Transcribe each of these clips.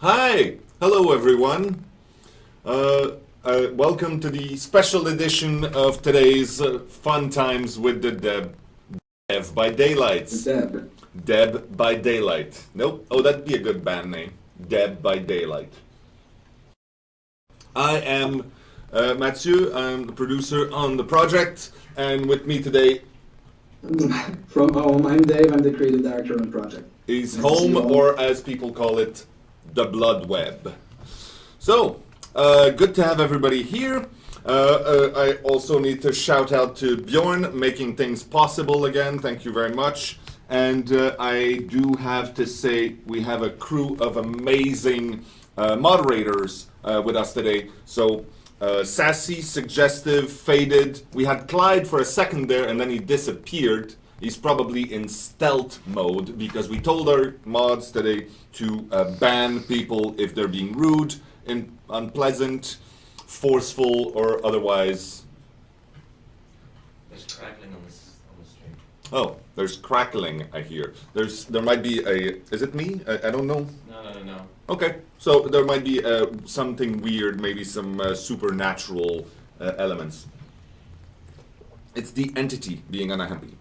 Hi, hello everyone. Welcome to the special edition of today's Fun Times with the Dev by Daylight. Deb by Daylight. Nope. Oh, that'd be a good band name. Deb by Daylight. I am Mathieu. I'm the producer on the project, and with me today From home, I'm Dave. I'm the creative director on the project. is home, or as people call it, the Blood Web. So, good to have everybody here. I also need to shout out to Bjorn, making things possible again. Thank you very much. And I do have to say, we have a crew of amazing moderators with us today. So, sassy, suggestive, faded. We had Clyde for a second there, and then he disappeared. He's probably in stealth mode because we told our mods today to ban people if they're being rude, unpleasant, forceful, or otherwise. There's crackling on the stream. Oh, there's crackling, I hear. There might be a. Is it me? I don't know. No. Okay, so there might be something weird, maybe some supernatural elements. It's the entity being unhappy.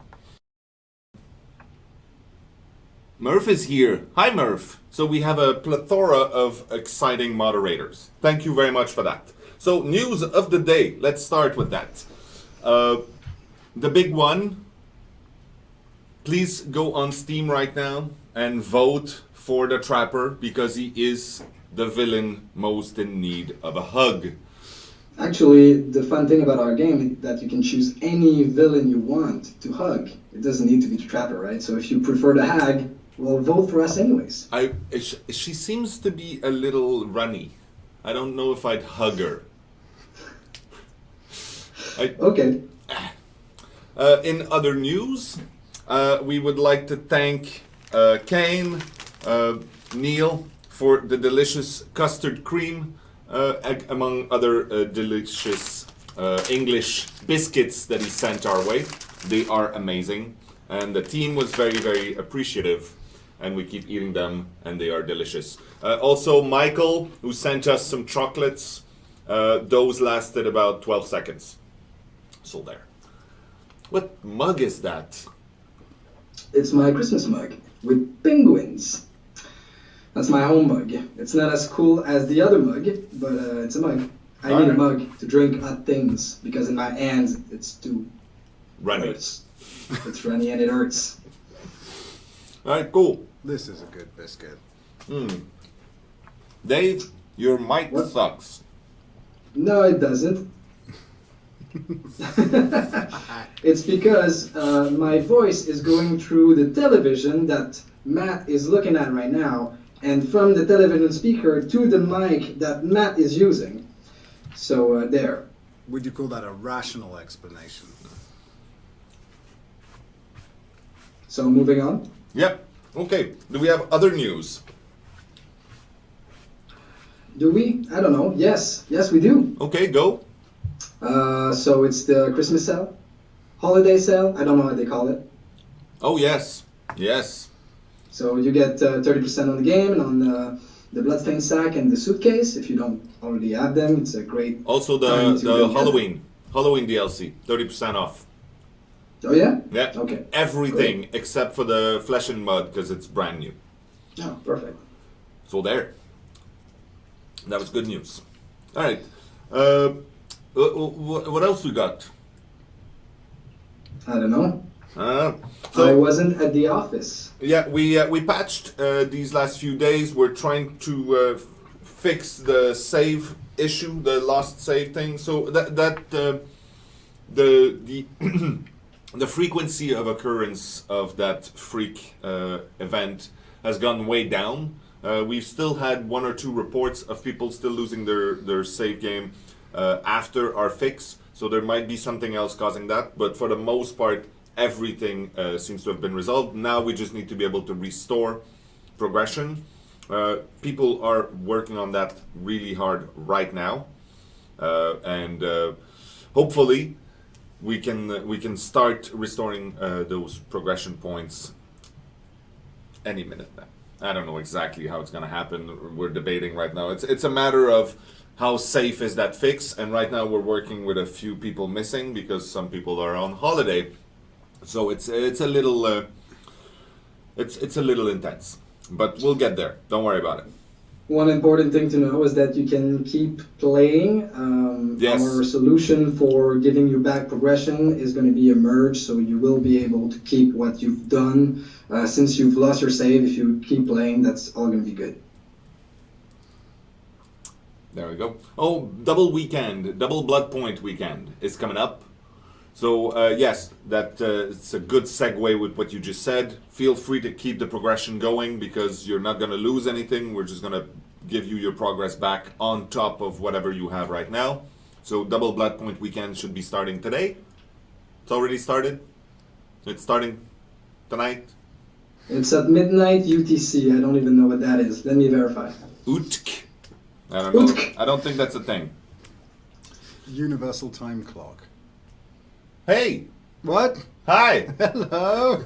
Murph is here. Hi, Murph. So we have a plethora of exciting moderators. Thank you very much for that. So news of the day. Let's start with that. The big one. Please go on Steam right now and vote for the Trapper because he is the villain most in need of a hug. Actually, the fun thing about our game is that you can choose any villain you want to hug. It doesn't need to be the Trapper, right? So if you prefer the Hag, well, vote for us anyways. She seems to be a little runny. I don't know if I'd hug her. Okay. In other news, we would like to thank Kane, Neil for the delicious custard cream, among other delicious English biscuits that he sent our way. They are amazing, and the team was very, very appreciative, and we keep eating them, and they are delicious. Also, Michael, who sent us some chocolates, those lasted about 12 seconds. So there. What mug is that? It's my Christmas mug with penguins. That's my home mug. It's not as cool as the other mug, but it's a mug. I need a mug to drink hot things because in my hands it's too runny. It's runny and it hurts. All right, cool. This is a good biscuit. Dave, your mic sucks. No, it doesn't. It's because my voice is going through the television that Matt is looking at right now, and from the television speaker to the mic that Matt is using. So there. Would you call that a rational explanation? So moving on. Yep. Okay. Do we have other news? Do we? I don't know. Yes, we do. Okay, go. So it's the Christmas sale, holiday sale. I don't know what they call it. Oh yes. So you get 30% on the game and on the bloodstained sack and the suitcase. If you don't already have them, it's a great. Also the Halloween DLC, 30% off. Oh yeah. Yeah. Okay. Everything Great. except for the Flesh and Mud because it's brand new. Oh, perfect. So there. That was good news. All right. What else we got? I don't know. So I wasn't at the office. yeah, we patched these last few days. We're trying to fix the save issue, the lost save thing. So the the frequency of occurrence of that freak event has gone way down. We've still had one or two reports of people still losing their save game after our fix. So there might be something else causing that. But for the most part, everything seems to have been resolved. Now we just need to be able to restore progression. People are working on that really hard right now. And hopefully we can start restoring those progression points any minute now. I don't know exactly how it's going to happen. We're debating right now. It's a matter of how safe is that fix, and right now we're working with a few people missing because some people are on holiday. So it's a little it's a little intense, but we'll get there. Don't worry about it. One important thing to know is that you can keep playing. Yes. Our solution for giving you back progression is going to be a merge, so you will be able to keep what you've done. Since you've lost your save, if you keep playing, that's all going to be good. There we go. Oh, double blood point weekend is coming up. So yes, that it's a good segue with what you just said. Feel free to keep the progression going because you're not going to lose anything. We're just going to give you your progress back on top of whatever you have right now. So double blood point weekend should be starting today. It's already started. It's starting tonight. It's at midnight UTC. I don't even know what that is. Let me verify. Utk. I don't know. I don't think that's a thing. Universal time clock. Hey. What? Hi. Hello.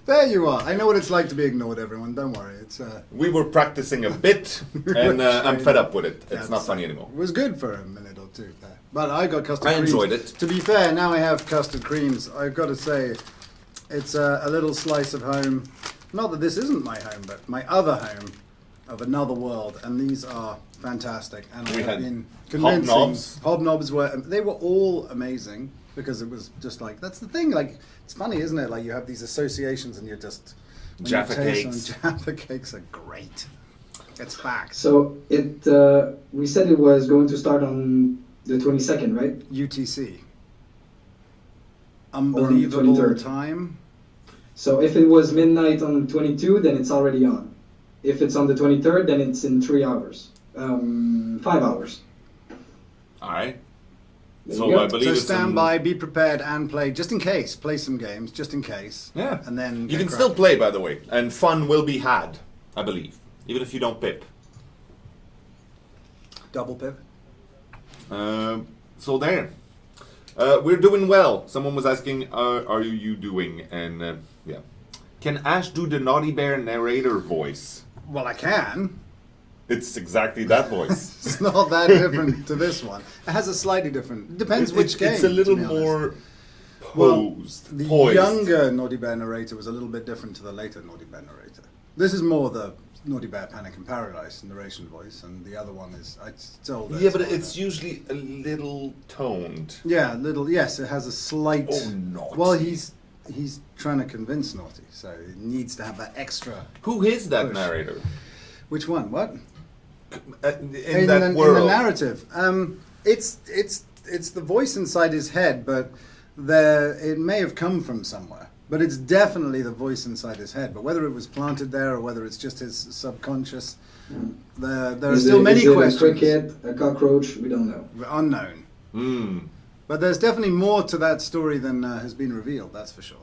There you are. I know what it's like to be ignored, everyone. Don't worry. It's We were practicing a bit, and I'm fed up with it. It's not funny anymore. It was good for a minute or two there. But I got custard I creams. enjoyed it. To be fair, now I have custard creams. I've got to say, it's a little slice of home. Not that this isn't my home, but my other home of another world. And these are fantastic. And We I have had been convincing. hobnobs. Hobnobs they were all amazing because it was just like, that's the thing. Like, it's funny, isn't it? Like, you have these associations and you're just... when you Jaffa taste cakes. them, Jaffa cakes are great. It's fact. So we said it was going to start on the 22nd, right? UTC. Unbelievable 23rd. time. So if it was midnight on 22, then it's already on. If it's on the 23rd, then it's in 3 hours. 5 hours. All right. There So you go. I believe So it's stand in- by, be prepared, and play just in case. Play some games just in case. Yeah. And then You get can still cracking. play, by the way, and fun will be had, I believe, even if you don't pip. Double pip. So there. We're doing well. Someone was asking, are you doing? And yeah. Can Ash do the Naughty Bear narrator voice? Well, I can. It's exactly that voice. It's not that different to this one. It has a slightly different. Depends which game. It's a little to be honest. more Well, posed. the poised. younger Naughty Bear narrator was a little bit different to the later Naughty Bear narrator. This is more the Naughty Bear Panic in Paradise narration voice, and the other one is Yeah, but it's usually a little toned. yeah, little. Yes, it has a slight. Oh, naughty. Well, he's trying to convince Naughty, so it needs to have that extra. Who is that Push. narrator? Which one? What? In that world. In the narrative, it's the voice inside his head, but it may have come from somewhere. But it's definitely the voice inside his head. But whether it was planted there or whether it's just his subconscious, there are still many questions. A cricket, a cockroach, we don't know. Unknown. Hmm. But there's definitely more to that story than has been revealed. That's for sure.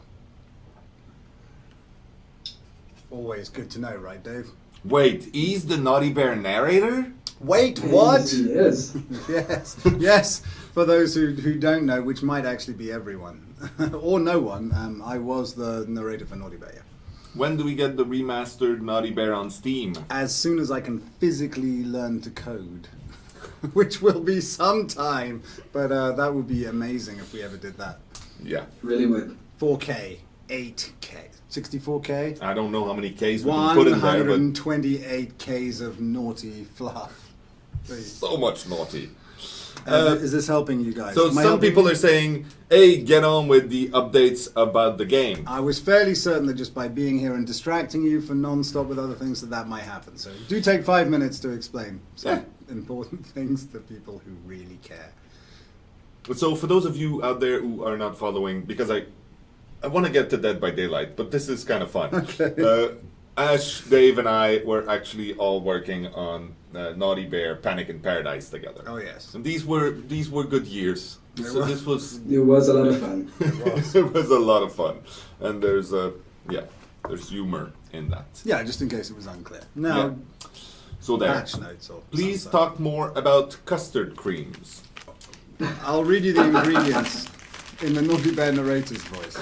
Always good to know, right, Dave? Wait, he's the Naughty Bear narrator? Wait, what? He is. Yes, yes. For those who don't know, which might actually be everyone or no one, I was the narrator for Naughty Bear. When do we get the remastered Naughty Bear on Steam? As soon as I can physically learn to code, which will be sometime, but that would be amazing if we ever did that. Yeah. Really would. 4K, 8K, 64K. I don't know how many Ks we can put in there, but 128 Ks of naughty fluff. so much naughty. Is this helping you guys? So Am I some helping people you? are saying, hey, get on with the updates about the game. I was fairly certain that just by being here and distracting you for non-stop with other things that might happen. So do take 5 minutes to explain some important things to people who really care. So for those of you out there who are not following, because I want to get to Dead by Daylight, but this is kind of fun. Okay. Ash, Dave, and I were actually all working on Naughty Bear Panic in Paradise together. Oh yes. And these were good years. They So were. this was It was a lot of fun. it was a lot of fun, and there's humor in that. Yeah, just in case it was unclear. Now, Yeah. So there. patch notes or Please something. talk more about custard creams. I'll read you the ingredients in the Naughty Bear narrator's voice.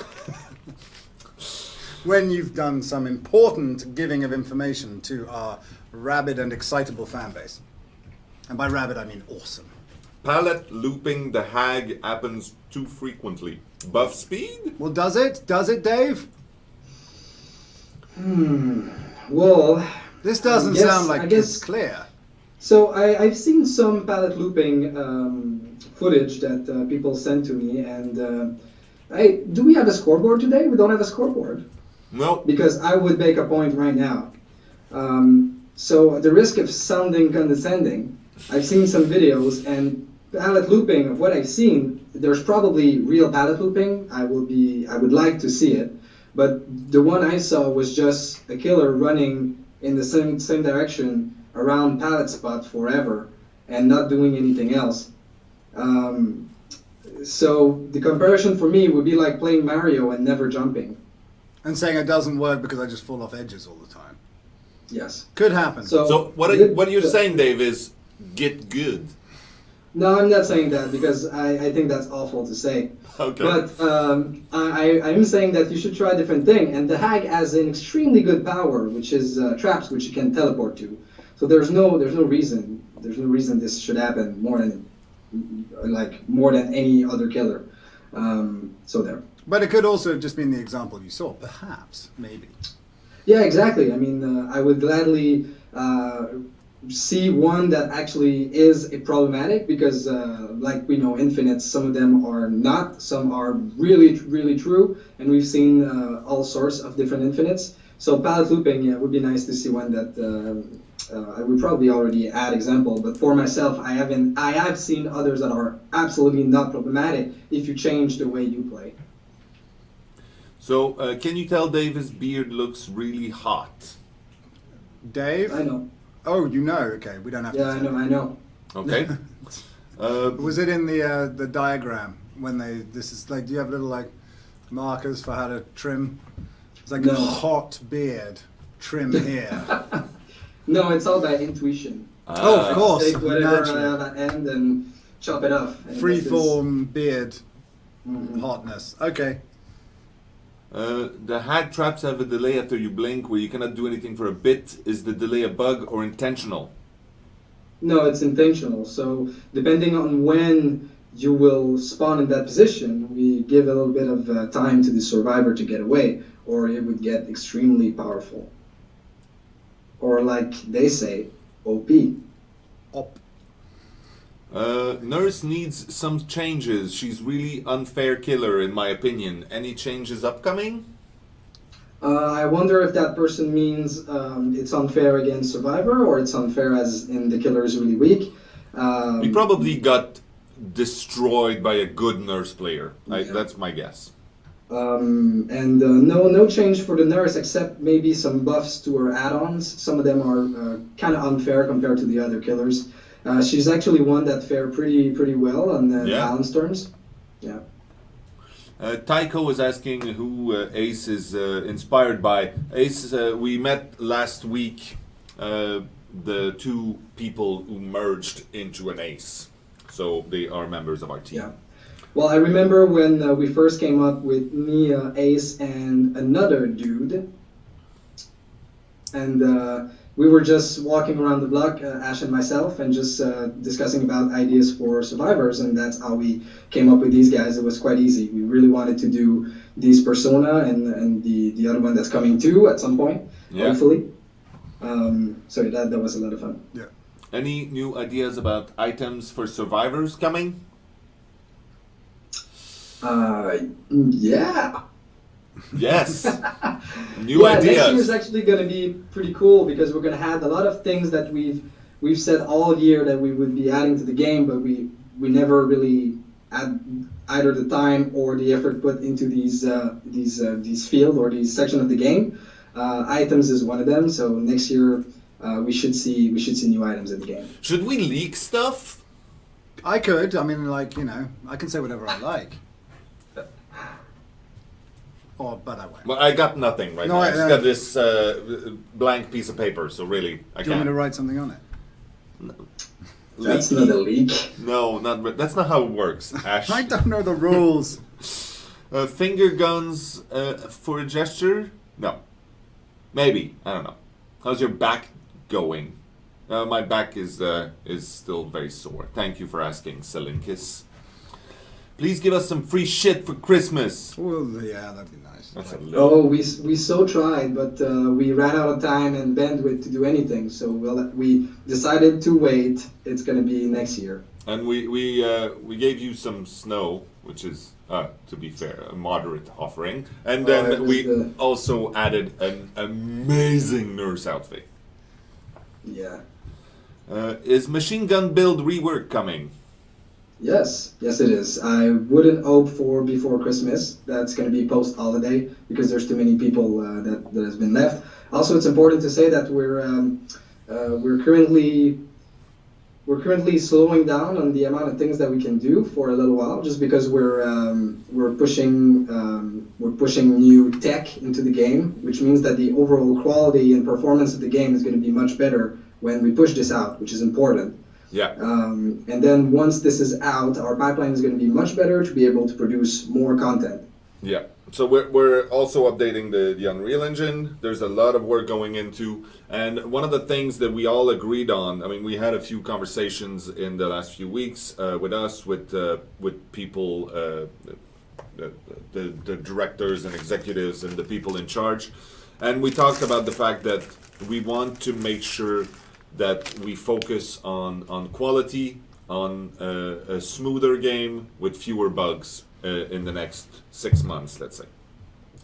when you've done some important giving of information to our rabid and excitable fan base. And by rabid, I mean awesome. Palette looping the hag happens too frequently. Buff speed? Well, does it? Does it, Dave? Well, This doesn't Yes, sound like I guess- it's clear. so I've seen some palette looping footage that people sent to me, and do we have a scoreboard today? We don't have a scoreboard. No. Because I would make a point right now. So at the risk of sounding condescending, I've seen some videos and palette looping of what I've seen. There's probably real palette looping. I would like to see it, but the one I saw was just a killer running in the same direction around palette spot forever and not doing anything else. So the comparison for me would be like playing Mario and never jumping. And saying it doesn't work because I just fall off edges all the time. Yes. Could happen. So what you're saying, Dave, is get good. No, I'm not saying that because I think that's awful to say. Okay. But I'm saying that you should try a different thing. And the hag has an extremely good power, which is traps, which you can teleport to. So there's no reason this should happen more than any other killer. So there. But it could also have just been the example you saw, perhaps, maybe. Yeah, exactly. I mean, I would gladly see one that actually is a problematic because, like we know, infinites, some of them are not, some are really, really true, and we've seen all sorts of different infinites. So palette looping, yeah, would be nice to see one that I would probably already add example, but for myself, I have seen others that are absolutely not problematic if you change the way you play. So can you tell Dave his beard looks really hot? Dave? I know. Oh, you know. Okay, we don't have Yeah, to. I know. Okay. Was it in the diagram when this is like? Do you have little like markers for how to trim? It's like No. a hot beard, trim here. No, it's all by intuition. Oh, of course, Take whatever naturally. at end and chop it off. And Freeform beard Mhm. hotness. Okay. The hag traps have a delay after you blink where you cannot do anything for a bit. Is the delay a bug or intentional? No, it's intentional. So depending on when you will spawn in that position, we give a little bit of time to the survivor to get away, or it would get extremely powerful. Or like they say, OP. Op. Nurse needs some changes. She's really unfair killer in my opinion. Any changes upcoming? I wonder if that person means it's unfair against survivor, or it's unfair as in the killer is really weak. He probably got destroyed by a good nurse player. Yeah. That's my guess. No change for the nurse except maybe some buffs to her add-ons. Some of them are kind of unfair compared to the other killers. She's actually one that fared pretty well on the balance terms. Yeah. Tycho was asking who Ace is inspired by. Ace, we met last week, the two people who merged into an Ace. So they are members of our team. Yeah. Well, I remember when we first came up with me, Ace, and another dude. And we were just walking around the block, Ash and myself, and just discussing about ideas for survivors, and that's how we came up with these guys. It was quite easy. We really wanted to do these persona and the other one that's coming too at some point, hopefully. So that was a lot of fun. Yeah. Any new ideas about items for survivors coming? Yeah. Yes. New Next year is ideas. actually going to be pretty cool because we're going to add a lot of things that we've said all year that we would be adding to the game, but we never really add either the time or the effort put into these field or these section of the game. Items is one of them. So next year we should see new items in the game. Should we leak stuff? I could. I mean, like, you know, I can say whatever I like. But I won't. Well, I got nothing right No, now. I I- just got this blank piece of paper, so really, I Do you want me to can't. write something on it? That's not a leak. No, that's not how it works, Ash. I don't know the rules. Finger guns for a gesture. No. Maybe. I don't know. How's your back going? My back is still very sore. Thank you for asking, Selinkis. Please give us some free shit for Christmas. Well, yeah, that'd be nice. That's a little. Oh, we so tried, but we ran out of time and bandwidth to do anything. So we decided to wait. It's going to be next year. And we gave you some snow, which is, to be fair, a moderate offering. And then we also added an amazing nurse outfit. Yeah. Is machine gun build rework coming? Yes, it is. I wouldn't hope for before Christmas. That's going to be post-holiday because there's too many people that has been left. Also, it's important to say that we're currently slowing down on the amount of things that we can do for a little while, just because we're pushing new tech into the game, which means that the overall quality and performance of the game is going to be much better when we push this out, which is important. Yeah. And then once this is out, our pipeline is going to be much better to be able to produce more content. Yeah. So we're also updating the Unreal Engine. There's a lot of work going into, and one of the things that we all agreed on. I mean, we had a few conversations in the last few weeks with people, the directors and executives and the people in charge, and we talked about the fact that we want to make sure that we focus on quality, on a smoother game with fewer bugs in the next 6 months, let's say.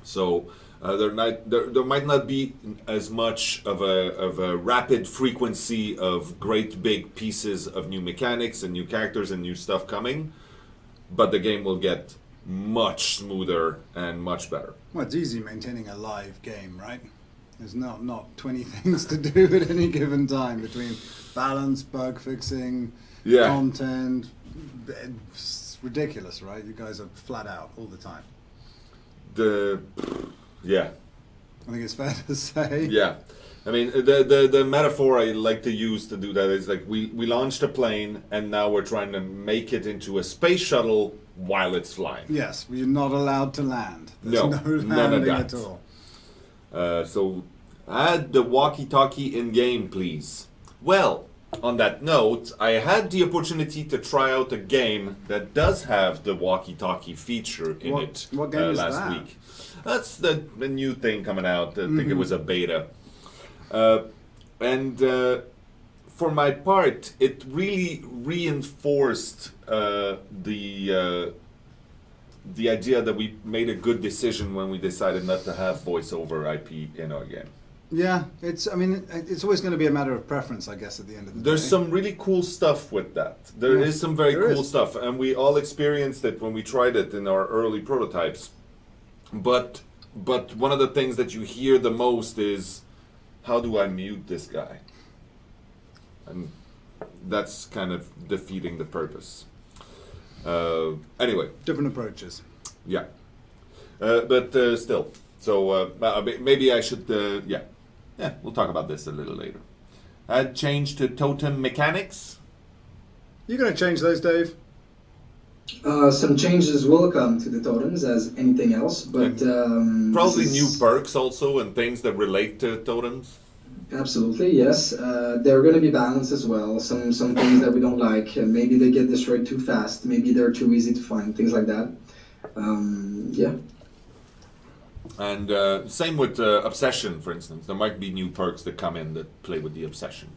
So there might not be as much of a rapid frequency of great big pieces of new mechanics and new characters and new stuff coming, but the game will get much smoother and much better. Well, it's easy maintaining a live game, right? There's not 20 things to do at any given time between balance, bug fixing, content. It's ridiculous, right? You guys are flat out all the time. Yeah. I think it's fair to say. Yeah. I mean, the metaphor I like to use to do that is like we launched a plane and now we're trying to make it into a space shuttle while it's flying. Yes, we're not allowed to land. There's No, no none of landing that. at all. So add the walkie-talkie in game, please. Well, on that note, I had the opportunity to try out a game that does have the walkie-talkie feature in it what game is last that? week. That's the new thing coming out. I think it was a beta. And for my part, it really reinforced the idea that we made a good decision when we decided not to have voiceover IP in our game. Yeah, it's always going to be a matter of preference, I guess, at the end of the day. There's some really cool stuff with that. There is some very cool stuff, and we all experienced it when we tried it in our early prototypes. But one of the things that you hear the most is, how do I mute this guy? And that's kind of defeating the purpose. Anyway. Different approaches. Yeah. But still. So maybe I should, yeah, we'll talk about this a little later. Change to totem mechanics. You going to change those, Dave? Some changes will come to the totems as anything else, but probably new perks also and things that relate to totems. Absolutely, yes. There are going to be balance as well. Some things that we don't like. Maybe they get destroyed too fast. Maybe they're too easy to find. Things like that. Yeah. And same with obsession, for instance. There might be new perks that come in that play with the obsession.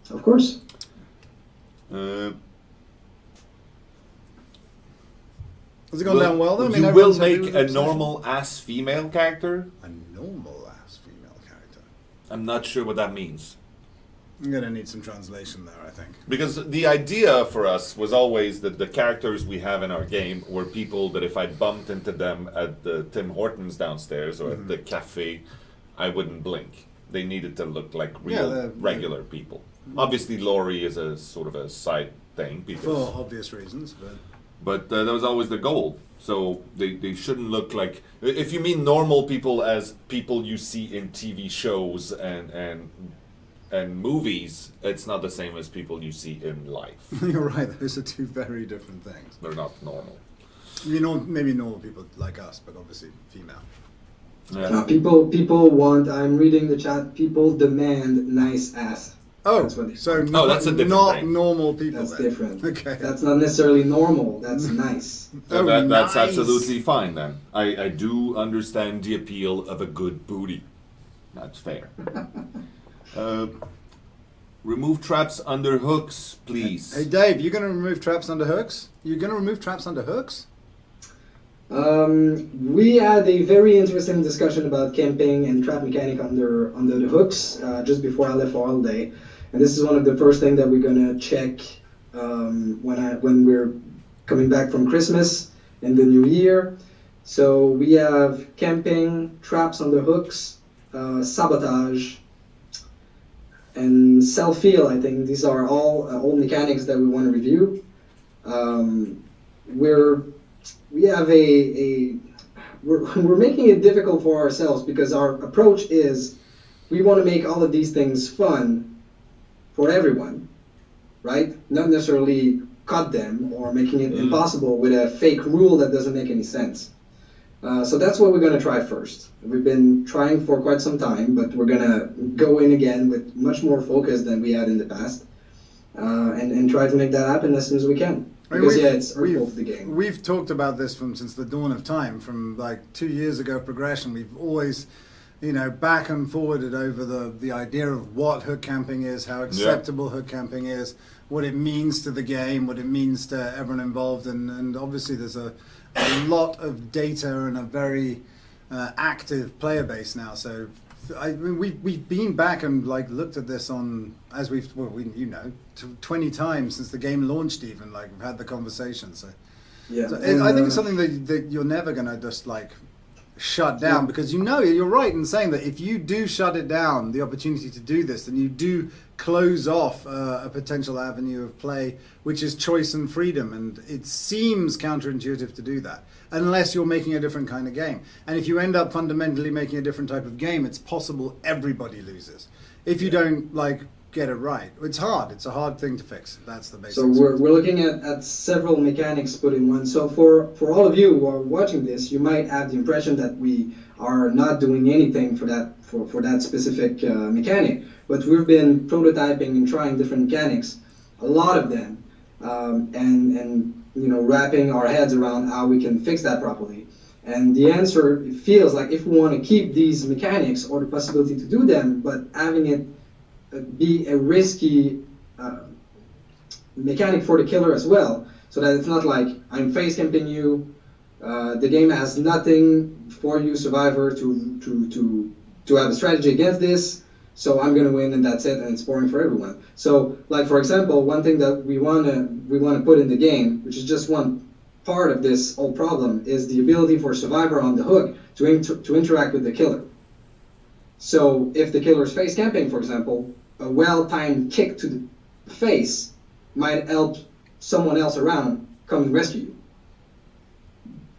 Of course. Has it gone down well, though? I mean, you will everyone's happy make with a Obsession? normal-ass female character? A normal-ass female character. I'm not sure what that means. I'm going to need some translation there, I think. Because the idea for us was always that the characters we have in our game were people that if I bumped into them at the Tim Hortons downstairs or at the cafe, I wouldn't blink. They needed to look like real, regular people. Obviously, Laurie is a sort of a side thing. Because, for obvious reasons, but that was always the goal. So they shouldn't look like... If you mean normal people as people you see in TV shows and movies, it's not the same as people you see in life. You're right, those are two very different things. They're not normal. You know, maybe normal people like us, but obviously female. Yeah. People want. I'm reading the chat. People demand nice ass. Oh, That's what they so want. Oh, that's a different not thing. normal people. That's then. different. Okay. That's not necessarily normal. That's nice. So Oh, that's nice. absolutely fine then. I do understand the appeal of a good booty. That's fair. Remove traps under hooks, please. Hey Dave, you're going to remove traps under hooks? You're going to remove traps under hooks? We had a very interesting discussion about camping and trap mechanic under the hooks just before I left for holiday, and this is one of the first things that we're gonna check when we're coming back from Christmas and the New Year. So we have camping, traps on the hooks, sabotage, and self-heal. I think these are all mechanics that we want to review. We're making it difficult for ourselves because our approach is we want to make all of these things fun for everyone, right? Not necessarily cut them or making it impossible with a fake rule that doesn't make any sense. So that's what we're going to try first. We've been trying for quite some time, but we're going to go in again with much more focus than we had in the past and try to make that happen as soon as we can. Because it's hurtful to the game. We've talked about this since the dawn of time, from like 2 years ago progression. We've always, back and forwarded over the idea of what hook camping is, how acceptable hook camping is, what it means to the game, what it means to everyone involved, and obviously there's a lot of data and a very active player base now. So we've been back and looked at this on, as 20 times since the game launched. Even we've had the conversation. So I think it's something that you're never going to just shut down, because you're right in saying that if you do shut it down, the opportunity to do this, then you do close off a potential avenue of play, which is choice and freedom, and it seems counterintuitive to do that unless you're making a different kind of game. And if you end up fundamentally making a different type of game, it's possible everybody loses if you don't get it right. It's hard. It's a hard thing to fix. That's the basics. So we're looking at several mechanics put in one. So for all of you who are watching this, you might have the impression that we are not doing anything for that specific mechanic. But we've been prototyping and trying different mechanics, a lot of them, and wrapping our heads around how we can fix that properly. And the answer feels like if we want to keep these mechanics or the possibility to do them, but having it be a risky mechanic for the killer as well, so that it's not like I'm face camping you, the game has nothing for you, survivor, to have a strategy against this, so I'm gonna win and that's it, and it's boring for everyone. So for example, one thing that we wanna put in the game, which is just one part of this whole problem, is the ability for survivor on the hook to interact with the killer. So if the killer's face camping, for example, a well-timed kick to the face might help someone else around come and rescue you.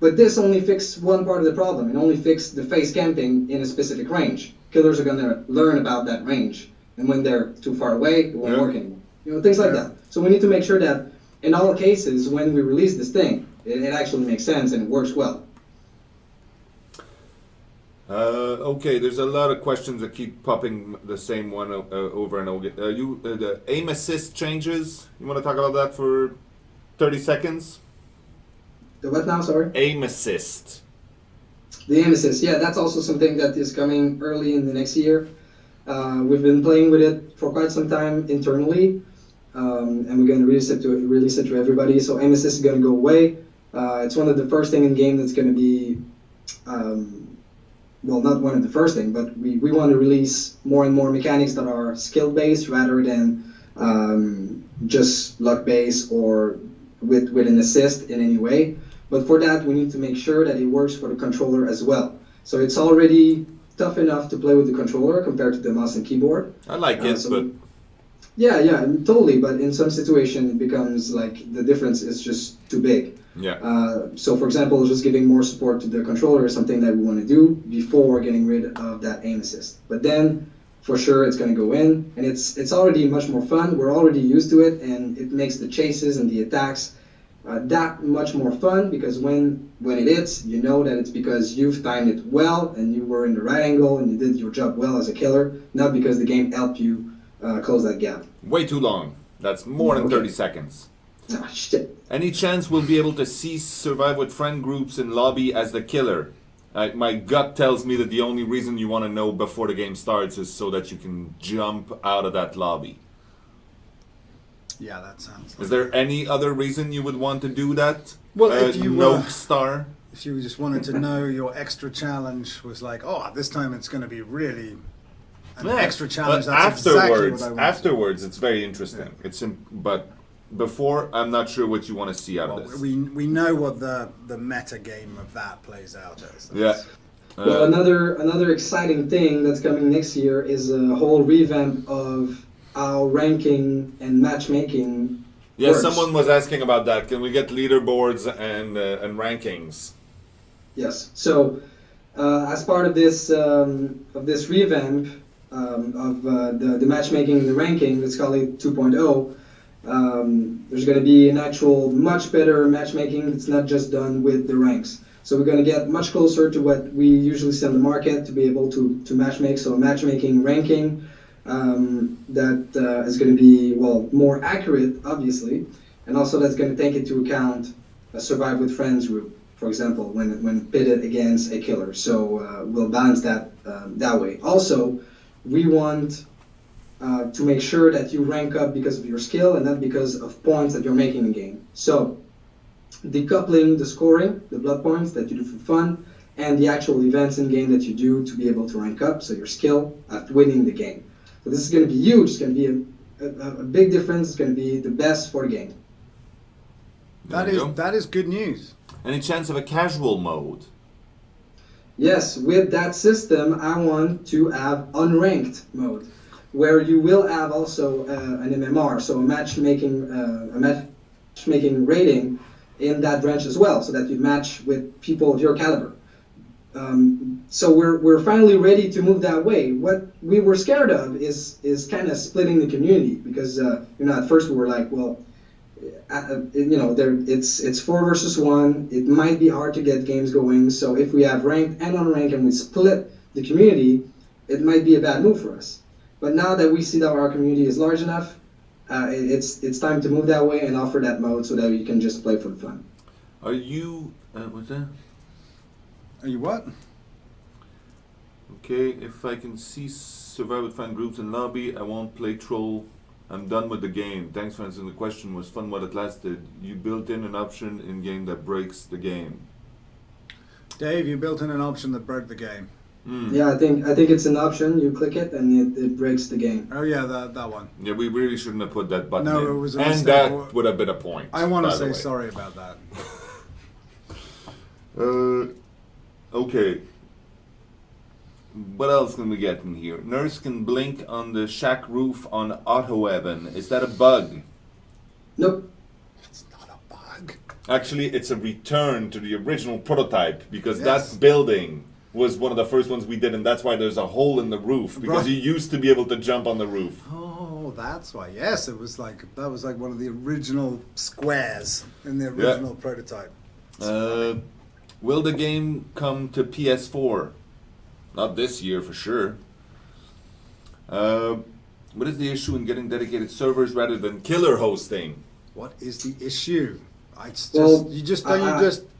But this only fixed one part of the problem. It only fixed the face camping in a specific range. Killers are going to learn about that range. And when they're too far away, it won't work anymore. Things like that. So we need to make sure that in all cases, when we release this thing, it actually makes sense and it works well. Okay, there's a lot of questions that keep popping the same one over and over. The aim assist changes. You want to talk about that for 30 seconds? The what now, sorry? Aim assist. The aim assist, yeah, that's also something that is coming early in the next year. We've been playing with it for quite some time internally, and we're going to release it to everybody. So aim assist is going to go away. It's one of the first thing in game that's going to be, well, not one of the first thing, but we want to release more and more mechanics that are skill-based rather than just luck-based or with an assist in any way. But for that, we need to make sure that it works for the controller as well. So it's already tough enough to play with the controller compared to the mouse and keyboard. I like it, but... Yeah, totally. But in some situation, it becomes the difference is just too big. Yeah. So, for example, just giving more support to the controller is something that we want to do before getting rid of that aim assist. But then, for sure, it's going to go in, and it's already much more fun. We're already used to it, and it makes the chases and the attacks that much more fun, because when it hits, you know that it's because you've timed it well and you were in the right angle and you did your job well as a killer, not because the game helped you close that gap. Way too long. That's more than 30 seconds. Ah, shit. Any chance we'll be able to see survive with friend groups in lobby as the killer? My gut tells me that the only reason you want to know before the game starts is so that you can jump out of that lobby. Yeah, that sounds. Is there any other reason you would want to do that? Well, if you Noak Star? If you just wanted to know your extra challenge was like, oh, this time it's going to be really an extra challenge. That's exactly what I want. Afterwards, it's very interesting. Yeah. But before, I'm not sure what you want to see out of this. We know what the meta game of that plays out as. Yeah. Well, another exciting thing that's coming next year is a whole revamp of how ranking and matchmaking works. Someone was asking about that. Can we get leaderboards and rankings? Yes. So, as part of this revamp of the matchmaking and the ranking, let's call it 2.0, there's going to be an actual much better matchmaking. It's not just done with the ranks. So we're going to get much closer to what we usually see on the market to be able to matchmake. So a matchmaking ranking that is going to be, well, more accurate, obviously, and also that's going to take into account a survive with friends route, for example, when pitted against a killer. So we'll balance that that way. Also, we want to make sure that you rank up because of your skill and not because of points that you're making in game. So decoupling the scoring, the blood points that you do for fun, and the actual events in game that you do to be able to rank up, so your skill at winning the game. So this is going to be huge. It's going to be a big difference. It's going to be the best for the game. That is good news. Any chance of a casual mode? Yes, with that system, I want to have unranked mode, where you will have also an MMR, so a matchmaking rating in that branch as well, so that you match with people of your caliber. So we're finally ready to move that way. What we were scared of is kind of splitting the community, because at first we were like, well, it's 4 versus 1. It might be hard to get games going. So if we have ranked and unranked and we split the community, it might be a bad move for us. But now that we see that our community is large enough, it's time to move that way and offer that mode so that we can just play for fun. Are you? What's that? Are you what? Okay, if I can see survive with fan groups in lobby, I won't play troll. I'm done with the game. Thanks for answering the question. Was fun while it lasted. You built in an option in game that breaks the game. Dave, you built in an option that broke the game. Yeah, I think it's an option. You click it and it breaks the game. Oh yeah, that one. Yeah, we really shouldn't have put that button in. No, it was a and mistake. that would have been a point. I want to by the say way. sorry about that. Okay. What else can we get in here? Nurse can blink on the shack roof on AutoEvan. Is that a bug? Nope. It's not a bug. Actually, it's a return to the original prototype, because Yes. that building was one of the first ones we did, and that's why there's a hole in the roof, because Right. you used to be able to jump on the roof. Oh, that's why. Yes, that was like one of the original squares in the original prototype. Will the game come to PS4? Not this year for sure. What is the issue in getting dedicated servers rather than killer hosting? What is the issue? Well, you just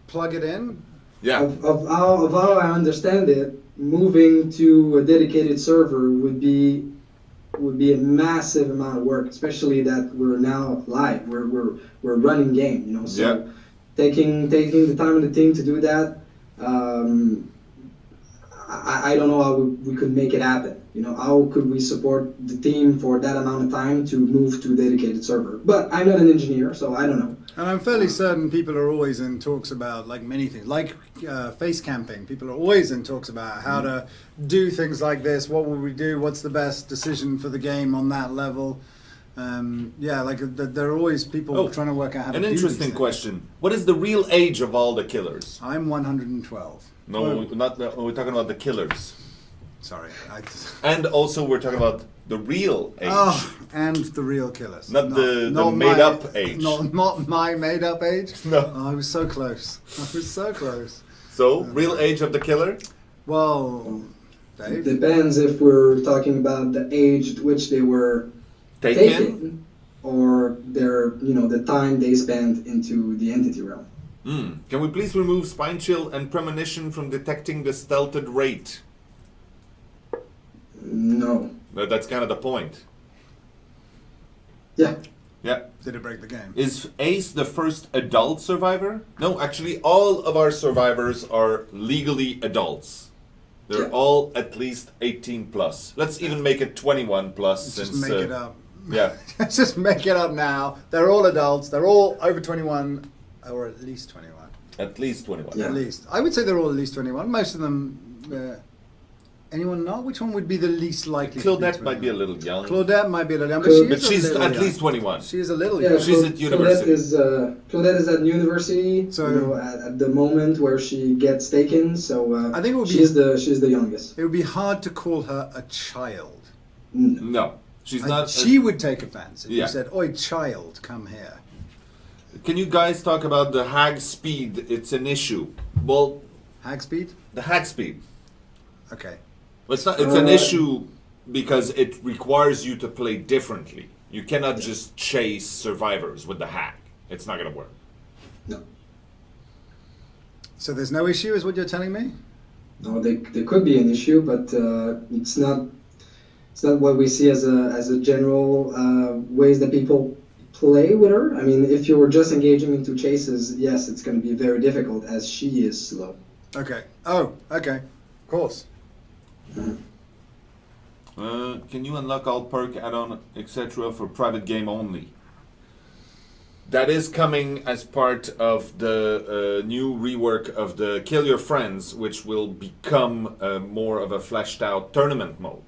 plug it in. Yeah. Of how I understand it, moving to a dedicated server would be a massive amount of work, especially that we're now live. We're running game, So Yeah. taking the time and the team to do that, I don't know how we could make it happen. How could we support the team for that amount of time to move to a dedicated server? But I'm not an engineer, so I don't know. And I'm fairly certain people are always in talks about like many things, like face camping. People are always in talks about how to do things like this. What will we do? What's the best decision for the game on that level? There are always people trying to work out how to do An these interesting things. question. What is the real age of all the killers? I'm 112. No, we're talking about the killers. Sorry. And also, we're talking about the real age. Oh, and the real killers. Not the made-up age. Not my made-up age. No. Oh, I was so close. I was so close. So, real age of the killer? Well, It Dave? depends if we're talking about the age at which they were taken or the time they spent into the entity realm. Can we please remove spine chill and premonition from detecting the stealthed rate? No. That's kind of the point. Yeah. Yeah. Did it break the game? Is Ace the first adult survivor? No, actually, all of our survivors are legally adults. They're Yeah. all at least 18 plus. Let's even make it 21 plus. Just since, make it up. Yeah. Let's just make it up now. They're all adults. They're all over 21, or at least 21. At least 21. Yeah. At least. I would say they're all at least 21. Most of them. Anyone not? Which one would be the least likely? Claudette might be a little young. Claudette might be a little young, But she's a little at young. least 21. She is a little Yeah, young. She's at university. Claudette is at university. So- at the moment where she gets taken. So I think it would be- she's the youngest. It would be hard to call her a child. No, she's not. She would take offense if Yeah. you said, "Oi, child, come here." Can you guys talk about the hag speed? It's an issue. Well, Hag speed? the hag speed. Okay. It's not. It's an issue because it requires you to play differently. You cannot just chase survivors with the hag. It's not gonna work. No. So there's no issue, is what you're telling me? No, there could be an issue, but it's not. It's not what we see as a general ways that people play with her. I mean, if you were just engaging into chases, yes, it's going to be very difficult as she is slow. Okay. Oh, okay. Of course. Can you unlock all perk add-on etc. for private game only? That is coming as part of the new rework of the Kill Your Friends, which will become more of a fleshed out tournament mode.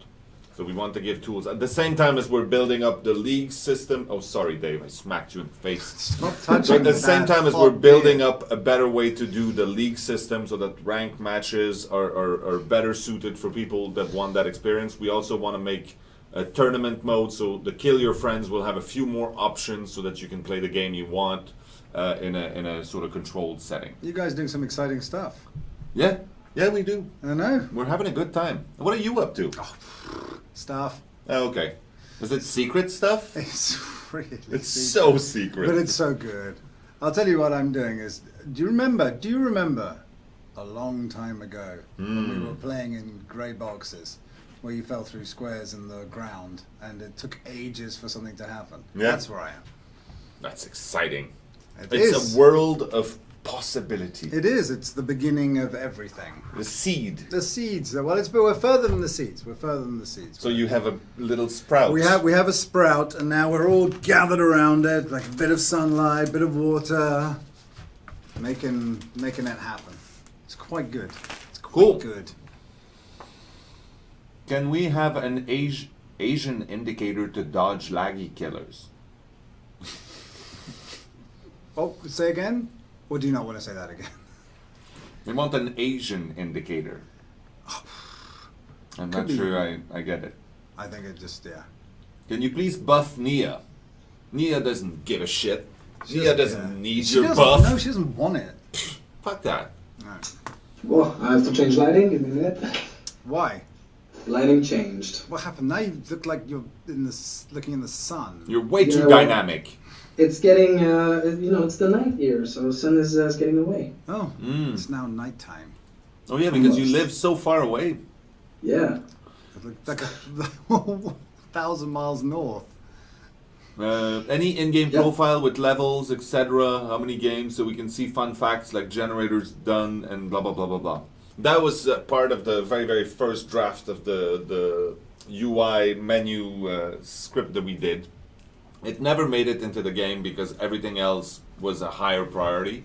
So we want to give tools at the same time as we're building up the league system. Oh, sorry, Dave, I smacked you in the face. Stop So touching at the same that time as hot we're building beer. up a better way to do the league system so that ranked matches are better suited for people that want that experience, we also want to make a tournament mode so the Kill Your Friends will have a few more options so that you can play the game you want in a sort of controlled setting. You guys doing some exciting stuff. Yeah, we do. I know. We're having a good time. What are you up to? Stuff. Oh, okay. Is it secret stuff? It's really It's secret. so secret. But it's so good. I'll tell you what I'm doing is, do you remember a long time ago when we were playing in grey boxes where you fell through squares in the ground and it took ages for something to happen? Yeah. That's where I am. That's exciting. It It's is. a world of possibility. It is. It's the beginning of everything. The seed. The seeds. Well, we're further than the seeds. We're further than the seeds. So you have a little sprout. We have a sprout, and now we're all gathered around it, like a bit of sunlight, bit of water, making it happen. It's quite good. It's quite Cool. good. Can we have an Asian indicator to dodge laggy killers? Oh, say again? Or do you not want to say that again? We want an Asian indicator. I'm Could not be. sure I get it. I think it just, yeah. Can you please buff Nia? Nia doesn't give a shit. She Nia doesn't- doesn't need She your doesn't- buff. No, she doesn't want it. Fuck that. No. Well, I have to change lighting. Give me a minute. Why? Lighting changed. What happened? Now you look like you're looking in the sun. You're way too Yeah, well- dynamic. It's getting, it's the night here, so the sun is getting away. Oh, Mm. it's now nighttime. Oh yeah, because you Almost. live so far away. Yeah. It looked like 1,000 miles north. Any in-game Yeah. profile with levels, etc. How many games, so we can see fun facts like generators done and blah blah blah blah blah. That was part of the very very first draft of the UI menu script that we did. It never made it into the game because everything else was a higher priority.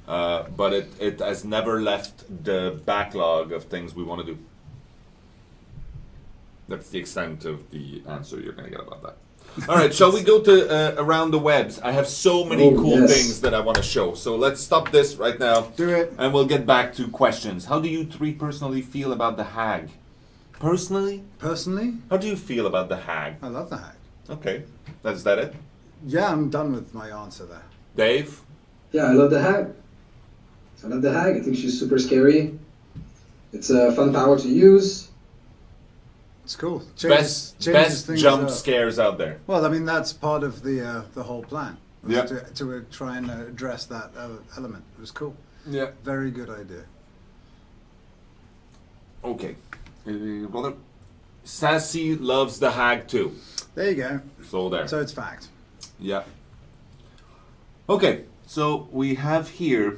But it has never left the backlog of things we want to do. That's the extent of the answer you're going to get about that. All right, shall we go to around the webs? I have so many Oh, cool yes. things that I want to show. So let's stop this right now. Do it. And we'll get back to questions. How do you three personally feel about the hag? Personally, Personally, how do you feel about the hag? I love the hag. Okay, that's that it. Yeah, I'm done with my answer there. Dave? Yeah, I love the hag. I love the hag. I think she's super scary. It's a fun power to use. It's cool. Best Changes things jump up. scares out there. Well, I mean that's part of the whole plan. Was Yeah. To try and address that element. It was cool. Yeah. Very good idea. Okay. Brother. Sassy loves the hag too. There you go. So there. So it's fact. Yeah. Okay, so we have here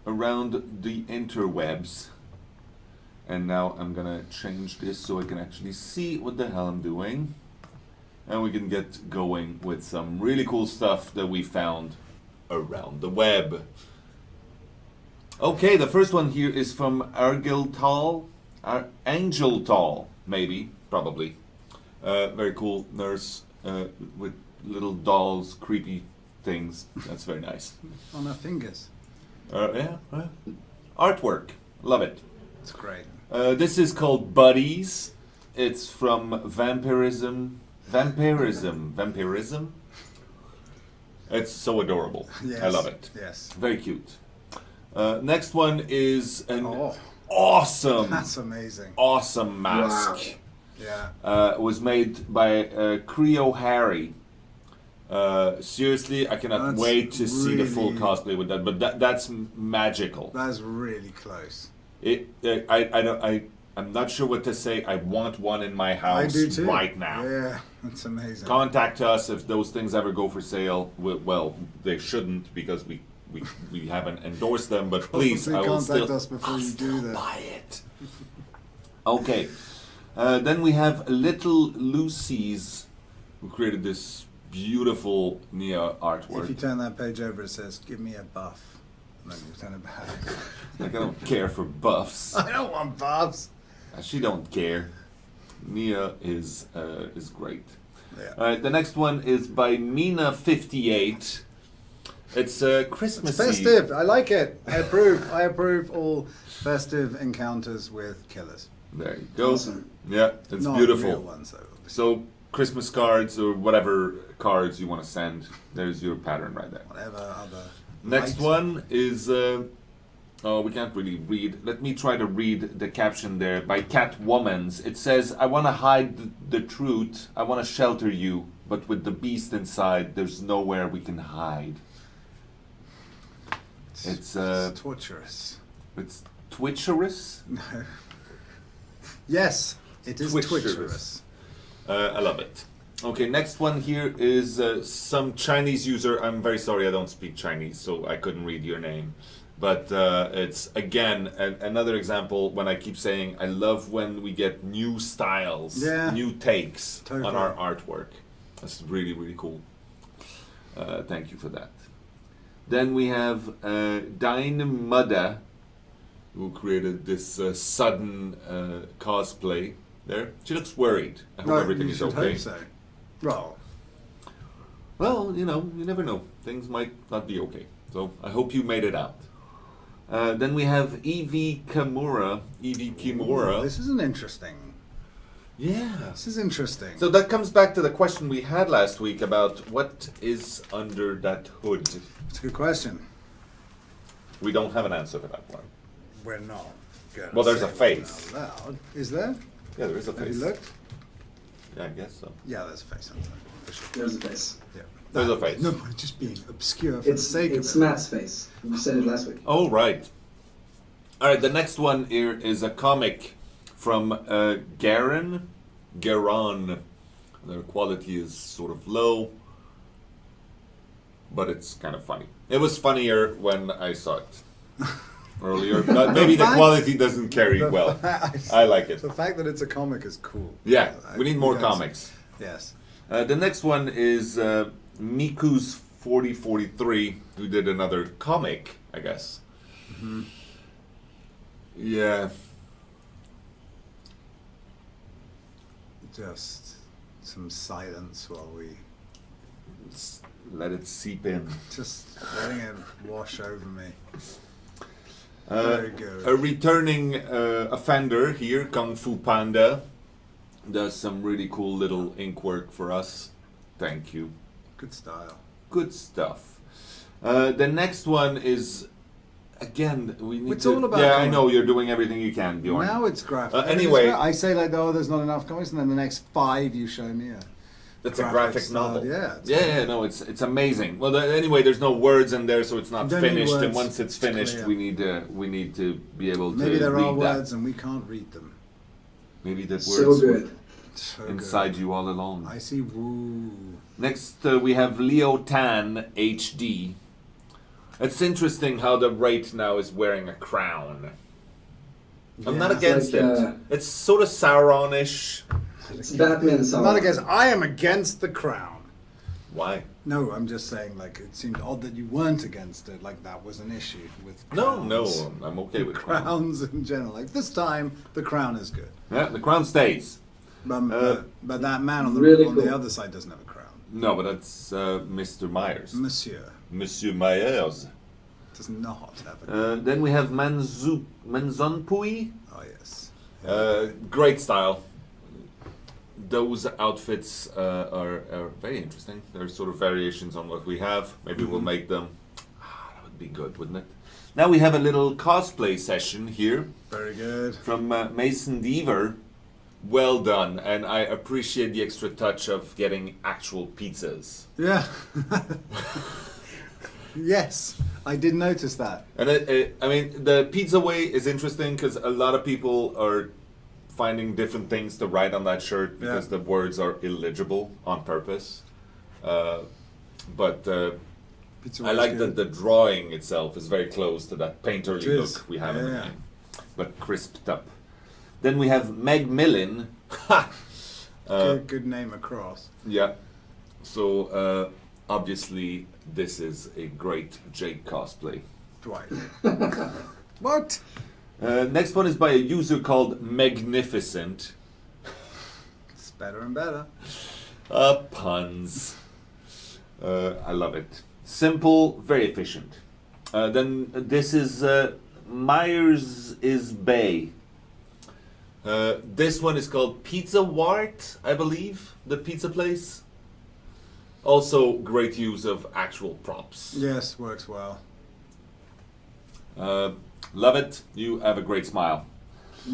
around the interwebs, and now I'm gonna change this so I can actually see what the hell I'm doing, and we can get going with some really cool stuff that we found around the web. Okay, the first one here is from Angel Tall, maybe, probably. Very cool nurse with little dolls, creepy things. That's very nice. On her fingers. Yeah, artwork. Love it. It's great. This is called Buddies. It's from Vampirism. It's so adorable. Yes. I love it. Yes. Very cute. Next one is an Oh, awesome, that's amazing. awesome mask. Wow. Yeah. Was made by Creo Harry. Seriously, I cannot That's wait to see the full really- cosplay with that. But that's magical. That's really close. I'm not sure what to say. I want one in my house I do too. right now. Yeah, that's amazing. Contact us if those things ever go for sale. Well, they shouldn't because we haven't endorsed them. But please, Probably I will contact still, us before I'll you do still that. buy it. Okay. Then we have Little Lucy's, who created this beautiful Nia artwork. If you turn that page over, it says, "Give me a buff." And then you turn it back. Like, I don't care for buffs. I don't want buffs. She don't care. Nia is great. Yeah. All right, the next one is by Mina58. It's Christmassy. Festive. I like it. I approve. I approve all festive encounters with killers. There you go. Awesome. Yeah, it's Not beautiful. real ones, though. Obviously. So Christmas cards or whatever cards you want to send, there's your pattern right there. Whatever other. Next light- one is we can't really read. Let me try to read the caption there by Catwoman's. It says, "I want to hide the truth. I want to shelter you, but with the beast inside, there's nowhere we can hide." It's torturous. it's twitcherous. No. Yes, it is Twitcherous. twitcherous. I love it. Okay, next one here is some Chinese user. I'm very sorry I don't speak Chinese, so I couldn't read your name. But it's, again, another example when I keep saying I love when we get new styles, Yeah. new takes Totally. on our artwork. That's really, really cool. Thank you for that. Then we have Dine Mudda, who created this sudden cosplay there. She looks worried. I hope everything you is should okay. hope so. Well, Well, you know, you never know. Things might not be okay. So I hope you made it out. Then we have Evie Kimura. this is an interesting. Yeah. This is interesting. So that comes back to the question we had last week about what is under that hood. It's a good question. We don't have an answer for that one. We're not. Gonna Well, there's say a face. it out loud. Is there? Yeah, there is a Have face. you looked? Yeah, I guess so. Yeah, there's a face on there for sure. There's a face. Yeah. There's a face. No, but just being obscure for It's the sake it's of it. Matt's face. You said it last week. Oh, right. All right, the next one here is a comic from Garon. The quality is sort of low, but it's kind of funny. It was funnier when I saw it earlier. But maybe the fact- quality doesn't carry The well. fact- I like it. The fact that it's a comic is cool. Yeah, we need more Yes. comics. Yes. The next one is Miku's 4043, who did another comic, I guess. Mm-hmm. Yeah. Just some silence while we Let it seep in. just letting it wash over me. Very good. A returning offender here, Kung Fu Panda, does some really cool little ink work for us. Thank you. Good style. Good stuff. The next one is, again, we need It's to... all about Yeah, I comic. know, you're doing everything you can, Bjorn. Now it's graphic. Anyway. I say like, oh, there's not enough comics, and then the next 5 you show me. It's a graphic graphic style, novel. yeah, it's Yeah, no, it's amazing. Well, anyway, there's no words in there, so it's not Don't need finished. And words, once it's it's finished, clear. we need to be able to Maybe there read are that. words and we can't read them. Maybe that So words good. So inside good. you all along. I see woo. Next, we have Leo Tan HD. It's interesting how the Wraith now is wearing a crown. I'm not it's against like, it. It's sort of Sauron-ish. It's Batman song. I'm not against. I am against the crown. Why? No, I'm just saying. Like it seemed odd that you weren't against it. Like that was an issue with No, crowns. I'm okay with crowns. Crowns in general. Like this time, the crown is good. Yeah, the crown stays. But that man on the Really on the cool. other side doesn't have a crown. No, but that's Mr. Myers. Monsieur Monsieur Myers. does not have a crown. Then we have Manzonpui. Oh yes. Great style. Those outfits are very interesting. They're sort of variations on what we have. Maybe we'll make them. That would be good, wouldn't it? Now we have a little cosplay session here Very good. from Mason Deaver. Well done, and I appreciate the extra touch of getting actual pizzas. Yeah. Yes, I did notice that. And I mean, the pizza way is interesting because a lot of people are finding different things to write on that shirt because Yeah. the words are illegible on purpose. But Pizza I was like that good. the drawing itself is very close to that painterly It is. look we have in the Yeah. game, but crisped up. Then we have Meg Millen. Ha! Good name across. Yeah. So obviously this is a great Jake cosplay. Dwight. What? Next one is by a user called Magnificent. It's better and better. Puns. I love it. Simple, very efficient. Then this is Myers is Bay. This one is called Pizza Wart, I believe, the pizza place. Also, great use of actual props. Yes, works well. Love it. You have a great smile.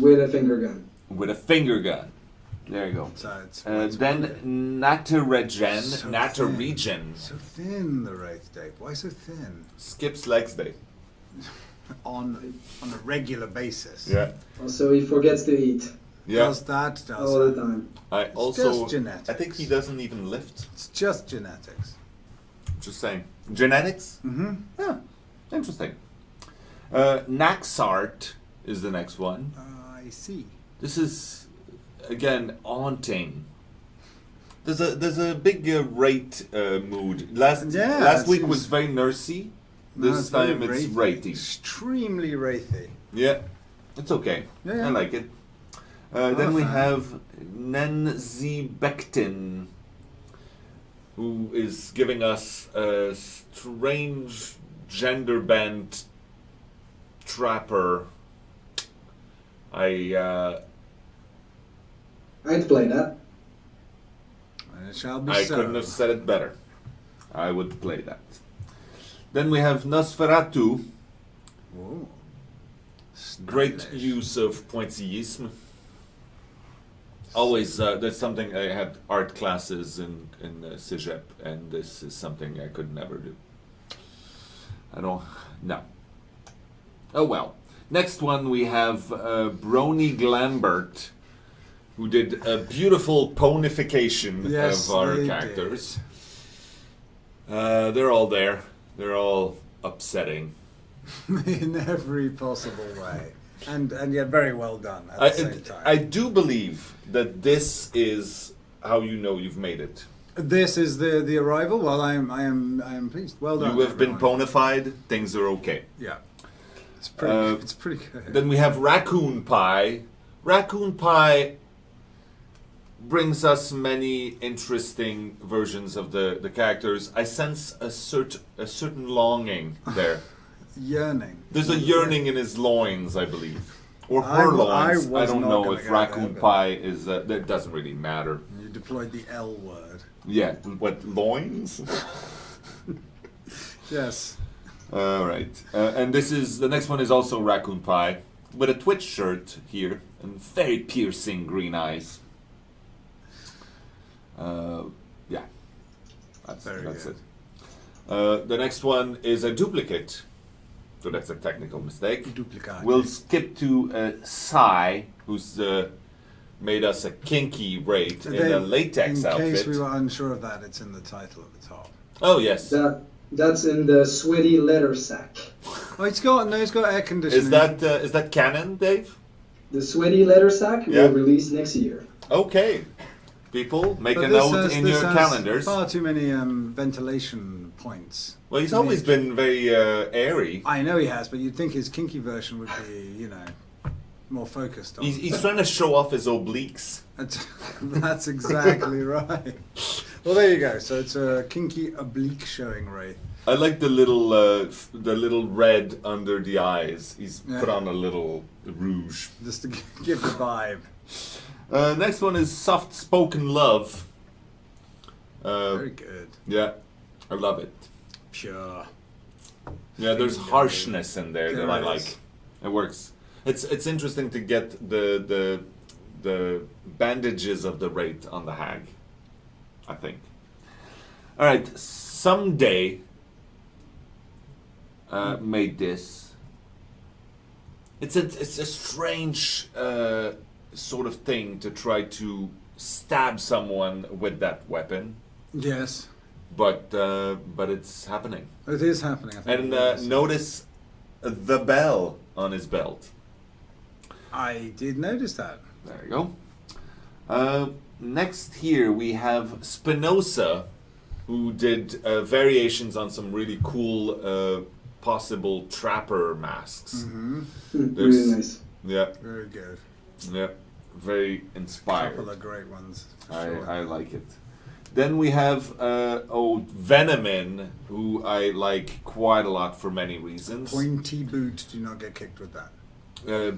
With a finger gun. With a finger gun. There you go. So it's Then Nataregen. So Nataregen. so thin, the Wraith, Dave. Why so thin? Skips legs day. On a regular basis. Yeah. Also, he forgets to eat Yeah. Does that, does all the it. time. I also. just genetics. I think he doesn't even lift. It's just genetics. Just saying. Genetics? Mm-hmm. Yeah. Interesting. Naxart is the next one. I see. This is again haunting. There's a big rate mood. Last Yeah, it week seems- was very nursey. No, This very time it's wraithy. ratey. Extremely wraithy. Yeah, it's okay. Yeah. I like it. Not Then a we fan. have Nenzi Becton, who is giving us a strange gender bent trapper. I'd play that. And it shall be I so. couldn't have said it better. I would play that. Then we have Nosferatu. Whoa. Great Stylish. use of pointillisme. Always, that's something I had art classes in Cégep, and this is something I could never do. I don't, no. Oh well. Next one we have Brony Glambert, who did a beautiful ponification Yes, of our they characters. They're all there. They're all upsetting. In every possible way. And yet very well done at the same time. I do believe that this is how you know you've made it. This is the arrival. Well, I am pleased. Well done. You have been everyone. ponified. Things are okay. Yeah. It's pretty good. Then we have Raccoon Pie. Raccoon Pie brings us many interesting versions of the characters. I sense a certain longing there. yearning. There's a yearning in his loins, I believe. Or her I loins. I was don't not know gonna if go raccoon there, but- pie is... that doesn't really matter. You deployed the L word. Yeah, what, loins? Yes. All right. And the next one is also raccoon pie, with a Twitch shirt here, and very piercing green eyes. Yeah. That's Very it. good. The next one is a duplicate. So that's a technical mistake. Duplicate. We'll skip to Sai, who's made us a kinky rate in a latex outfit. In case we were unsure of that, it's in the title at the top. Oh, yes. That's in the sweaty leather sack. Oh, it's got air conditioning. Is that canon, Dave? The sweaty leather sack Yeah. will release next year. Okay. People, make But a this note in this your has calendars. Far too many ventilation points. Well, he's to always make- been very airy. I know he has, but you'd think his kinky version would be, more focused on. He's trying to show off his obliques. That's exactly right. Well, there you go. So it's a kinky oblique showing ray. I like the little red under the eyes. He's put on a little rouge. Just to give the vibe. Next one is soft spoken love. Very good. Yeah, I love it. Pure. Yeah, there's harshness in there that I There like. is. It works. It's interesting to get the bandages of the rate on the hag, I think. All right, someday made this. It's a strange sort of thing to try to stab someone with that weapon, Yes. but it's happening. It is happening, I think. And it is. notice the bell on his belt. I did notice that. There you go. Next here we have Spinoza, who did variations on some really cool possible trapper masks. There's- Really nice. Yeah, Very good. yeah, very inspired. Couple of great ones. For sure. I like it. Then we have Venomin, who I like quite a lot for many reasons. Pointy boot, do not get kicked with that.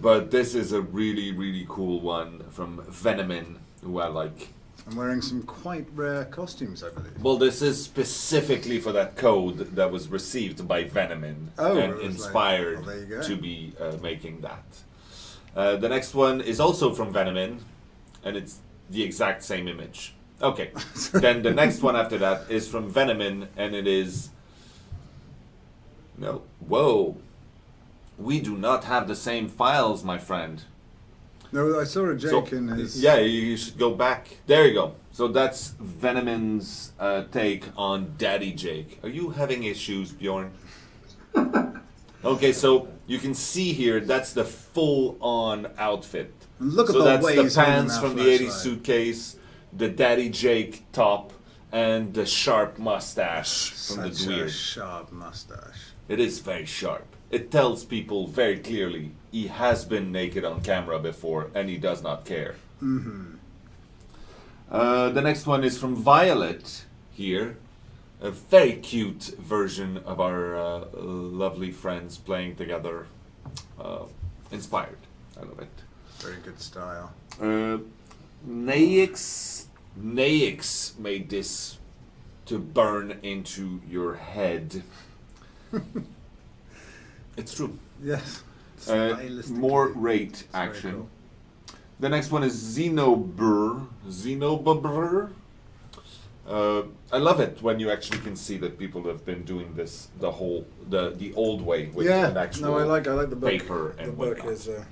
But this is a really, really cool one from Venomin, who I like. I'm wearing some quite rare costumes, I believe. Well, this is specifically for that code that was received by Venomin Oh, and it was like- inspired well, there you go. to be making that. The next one is also from Venomin, and it's the exact same image. Okay, then the next one after that is from Venomin, and it is... No, whoa. We do not have the same files, my friend. No, I saw a Jake in his... Yeah, you should go back. There you go. So that's Venomin's take on Daddy Jake. Are you having issues, Bjorn? Okay, so you can see here, that's the full-on outfit. Look at So the that's way the he's holding pants that from the 80s flashlight. suitcase, the Daddy Jake top, and the sharp mustache from the Such a Dweir. sharp mustache. It is very sharp. It tells people very clearly he has been naked on camera before and he does not care. The next one is from Violet here. A very cute version of our lovely friends playing together. Inspired. I love it. Very good style. Naix made this to burn into your head. It's true. Yes. More rate very action. cool. The next one is Xenobur. I love it when you actually can see that people have been doing this the old way with an actual no, I like the book. paper and the book whatnot. is a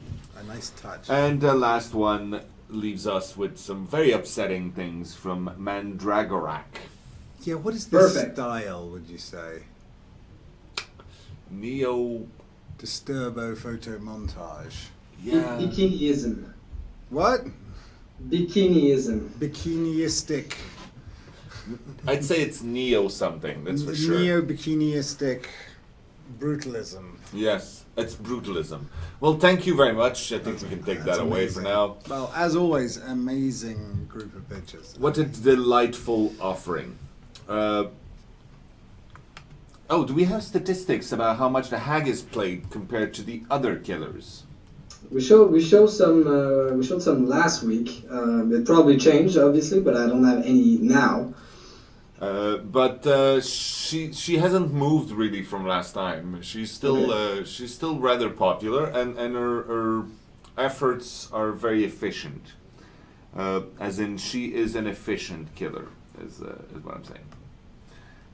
nice touch. And the last one leaves us with some very upsetting things from Mandragorak. Yeah, what is this Perfect. style, would you say? Neo, Disturbo photo montage. yeah. Bikiniism. What? Bikiniism. Bikiniistic. I'd say it's Neo something, that's for sure. Neo-bikiniistic brutalism. Yes, it's brutalism. Well, thank you very much. I think we can take that That's away for amazing. now. Well, as always, amazing group of pictures. What a delightful offering. Oh, do we have statistics about how much the hag is played compared to the other killers? We showed some last week. It probably changed, obviously, but I don't have any now. But she hasn't moved really from last time. She's still rather popular, and her efforts are very efficient. As in, she is an efficient killer. Is what I'm saying.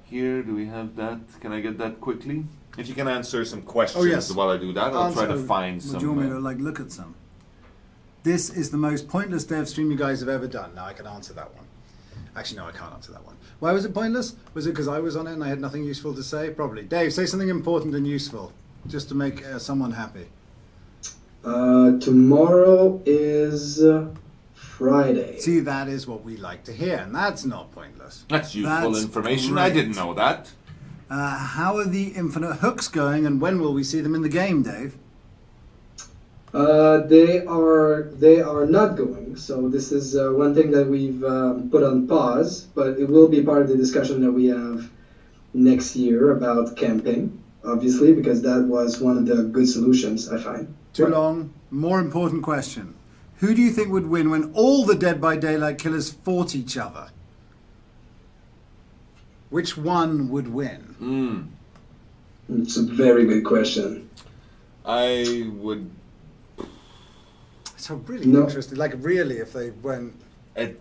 Here, do we have that? Can I get that quickly? If you can answer some questions while I do that, I'll try to find some. Do you want me to look at some? This is the most pointless dev stream you guys have ever done. Now I can answer that one. Actually, no, I can't answer that one. Why was it pointless? Was it because I was on it and I had nothing useful to say? Probably. Dave, say something important and useful, just to make someone happy. Tomorrow is Friday. See, that is what we like to hear, and that's not pointless. That's useful information. Great. I didn't know that. How are the infinite hooks going, and when will we see them in the game, Dave? They are not going. So this is one thing that we've put on pause, but it will be part of the discussion that we have next year about camping, obviously, because that was one of the good solutions, I find. Too long. More important question. Who do you think would win when all the Dead by Daylight killers fought each other? Which one would win? It's a very good question. I would. So really interesting. Like really, if they went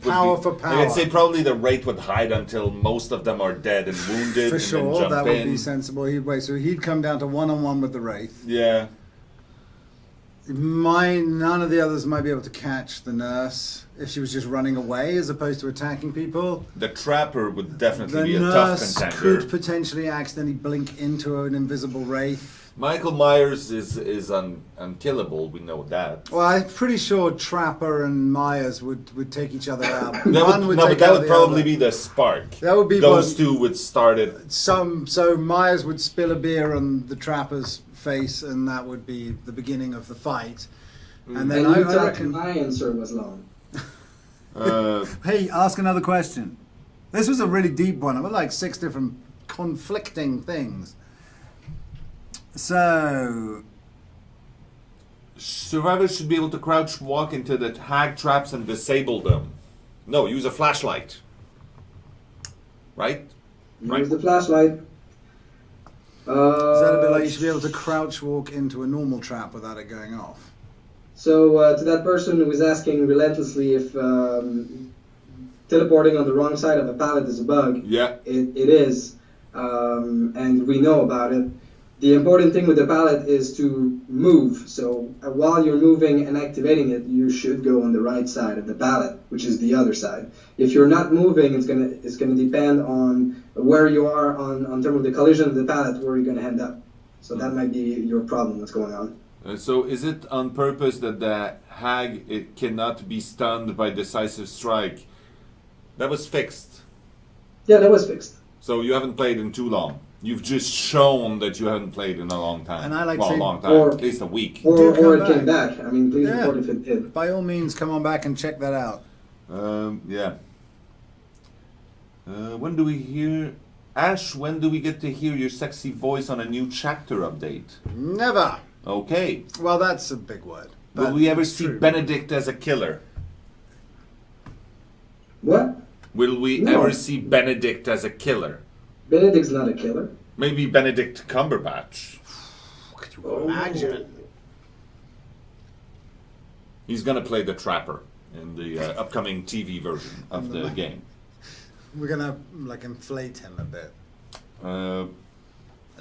power for power. I'd say probably the Wraith would hide until most of them are dead and wounded. For and sure, then jump that would in. be sensible. So he'd come down to one-on-one with the Wraith. Yeah. None of the others might be able to catch the nurse if she was just running away as opposed to attacking people. The Trapper would definitely be a tough nurse contender. could potentially accidentally blink into an invisible Wraith. Michael Myers is unkillable, we know that. Well, I'm pretty sure Trapper and Myers would take each other out. But that would probably be the spark. That would be those two would start it. So Myers would spill a beer on the Trapper's face, and that would be the beginning of the fight. And then I reckon my answer was long. Hey, ask another question. This was a really deep one. I've got like 6 different conflicting things. So, survivors should be able to crouch walk into the hag traps and disable them. No, use a flashlight. Right? Use the flashlight. Is that a bit like you should be able to crouch walk into a normal trap without it going off? So, to that person who was asking relentlessly if teleporting on the wrong side of a pallet is a bug, yeah, it is, and we know about it. The important thing with the pallet is to move. So while you're moving and activating it, you should go on the right side of the pallet, which is the other side. If you're not moving, it's gonna depend on where you are on terms of the collision of the pallet, where you're gonna end up. So that might be your problem. What's going on? So is it on purpose that the hag cannot be stunned by decisive strike? That was fixed. Yeah, that was fixed. So you haven't played in too long. You've just shown that you haven't played in a long time. And I like a to long time, or, at least a week. Or it came back. I mean, please report if it did. By all means, come on back and check that out. Yeah. When do we hear... Ash, when do we get to hear your sexy voice on a new chapter update? Never. Okay. Well, that's a big word. Will we ever see Benedict as a killer? What? Will we ever see Benedict as a killer? Benedict's not a killer. Maybe Benedict Cumberbatch. Could you imagine? He's gonna play the Trapper in the upcoming TV version of the game. We're gonna inflate him a bit. A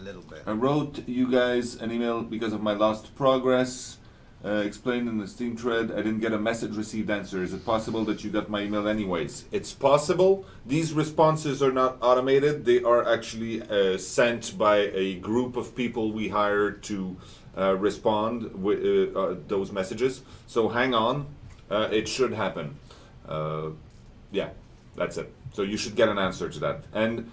little bit. I wrote you guys an email because of my lost progress. Explained in the Steam thread, I didn't get a message received answer. Is it possible that you got my email anyways? It's possible. These responses are not automated. They are actually sent by a group of people we hired to respond with those messages. So hang on. It should happen. Yeah, that's it. So you should get an answer to that. And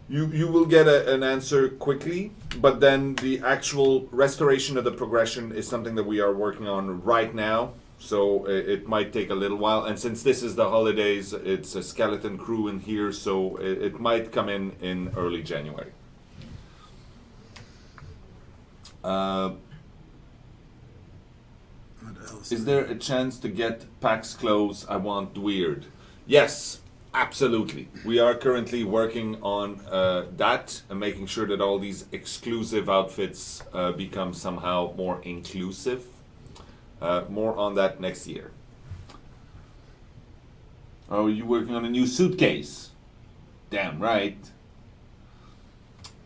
you will get an answer quickly, but then the actual restoration of the progression is something that we are working on right now, so it might take a little while. And since this is the holidays, it's a skeleton crew in here, so it might come in early January. What else? Is there a chance to get PAX clothes? I want weird. Yes, absolutely. We are currently working on that and making sure that all these exclusive outfits become somehow more inclusive. More on that next year. Oh, you working on a new suitcase? Damn right.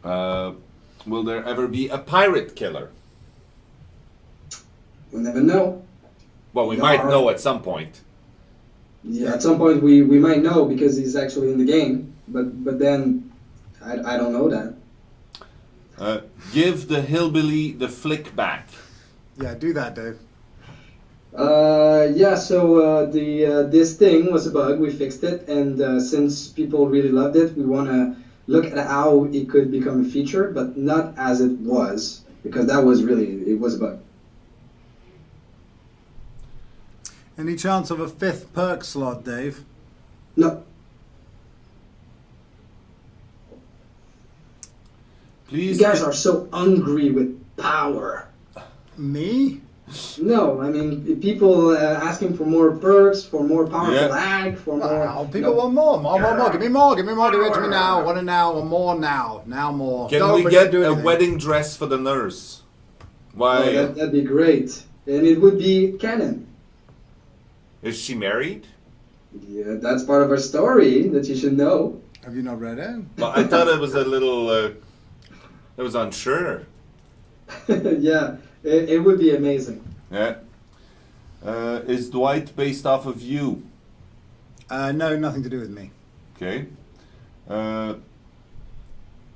Will there ever be a pirate killer? We'll never know. Well, we might know at some point. Yeah, at some point we might know because he's actually in the game, but then I don't know that. Give the hillbilly the flick back. Yeah, do that, Dave. Yeah, so this thing was a bug. We fixed it, and since people really loved it, we want to look at how it could become a feature, but not as it was, because that was it was a bug. Any chance of a 5th perk slot, Dave? No. Please. You guys are so hungry with power. Me? No, I mean people asking for more perks, for more powerful ag, for more. Wow, people want more. Give me more. Give me it to me now. Want it now. Or more now. Now more. Can we get a wedding dress for the nurse? Why? Oh, that'd be great, and it would be canon. Is she married? Yeah, that's part of our story that you should know. Have you not read it? Well, I thought it was a little. It was unsure. Yeah, it would be amazing. Yeah. Is Dwight based off of you? No, nothing to do with me. Okay.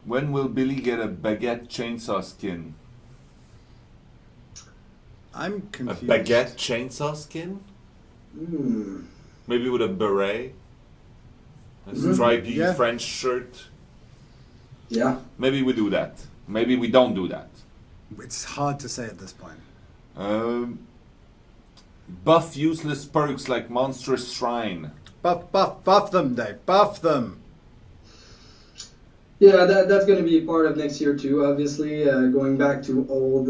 When will Billy get a baguette chainsaw skin? I'm A confused. baguette chainsaw skin? Maybe with a beret? A stripy Yeah. French shirt? Yeah. Maybe we do that. Maybe we don't do that. It's hard to say at this point. Buff useless perks like Monstrous Shrine. Buff them, Dave. Buff them. Yeah, that's going to be part of next year too. Obviously, going back to old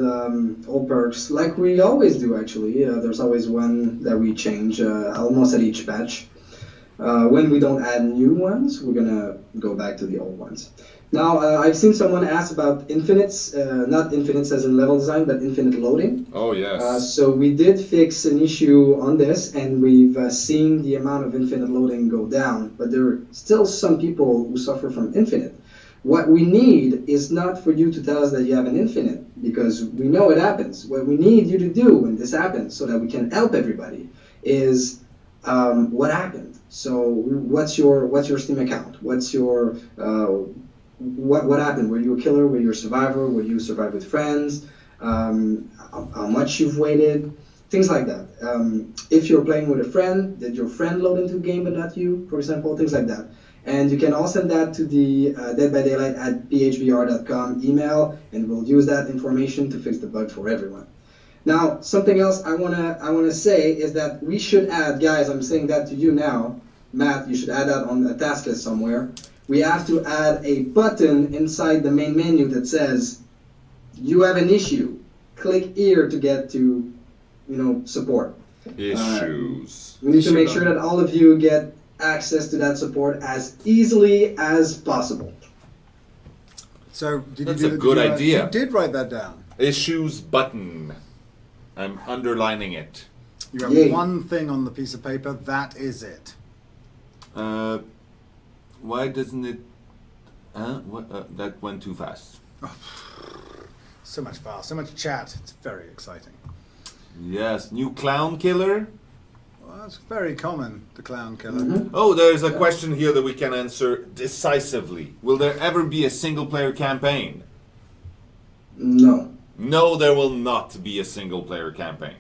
perks, like we always do. Actually, there's always one that we change almost at each patch. When we don't add new ones, we're gonna go back to the old ones. Now, I've seen someone ask about infinites, not infinites as in level design, but infinite loading. Oh, yes. So we did fix an issue on this, and we've seen the amount of infinite loading go down, but there are still some people who suffer from infinite. What we need is not for you to tell us that you have an infinite, because we know it happens. What we need you to do when this happens, so that we can help everybody, is what happened. So what's your Steam account? What's your what happened? Were you a killer? Were you a survivor? Were you survive with friends? How much you've waited? Things like that. If you're playing with a friend, did your friend load into the game but not you, for example? Things like that. And you can all send that to the deadbydaylight@phbr.com email, and we'll use that information to fix the bug for everyone. Now, something else I wanna say is that we should add, guys. I'm saying that to you now, Matt. You should add that on a task list somewhere. We have to add a button inside the main menu that says, "You have an issue. Click here to get to, support." Issues. We need to make sure that all of you get access to that support as easily as possible. So That's a good idea. You did write that down. Issues button. I'm underlining it. You have Yay. one thing on the piece of paper. That is it. Why doesn't it... that went too fast. So much fast, so much chat. It's very exciting. Yes, new clown killer? Well, that's very common, the clown killer. Mm-hmm. Oh, there's a question here that we can answer decisively. Will there ever be a single-player campaign? No. No, there will not be a single-player campaign.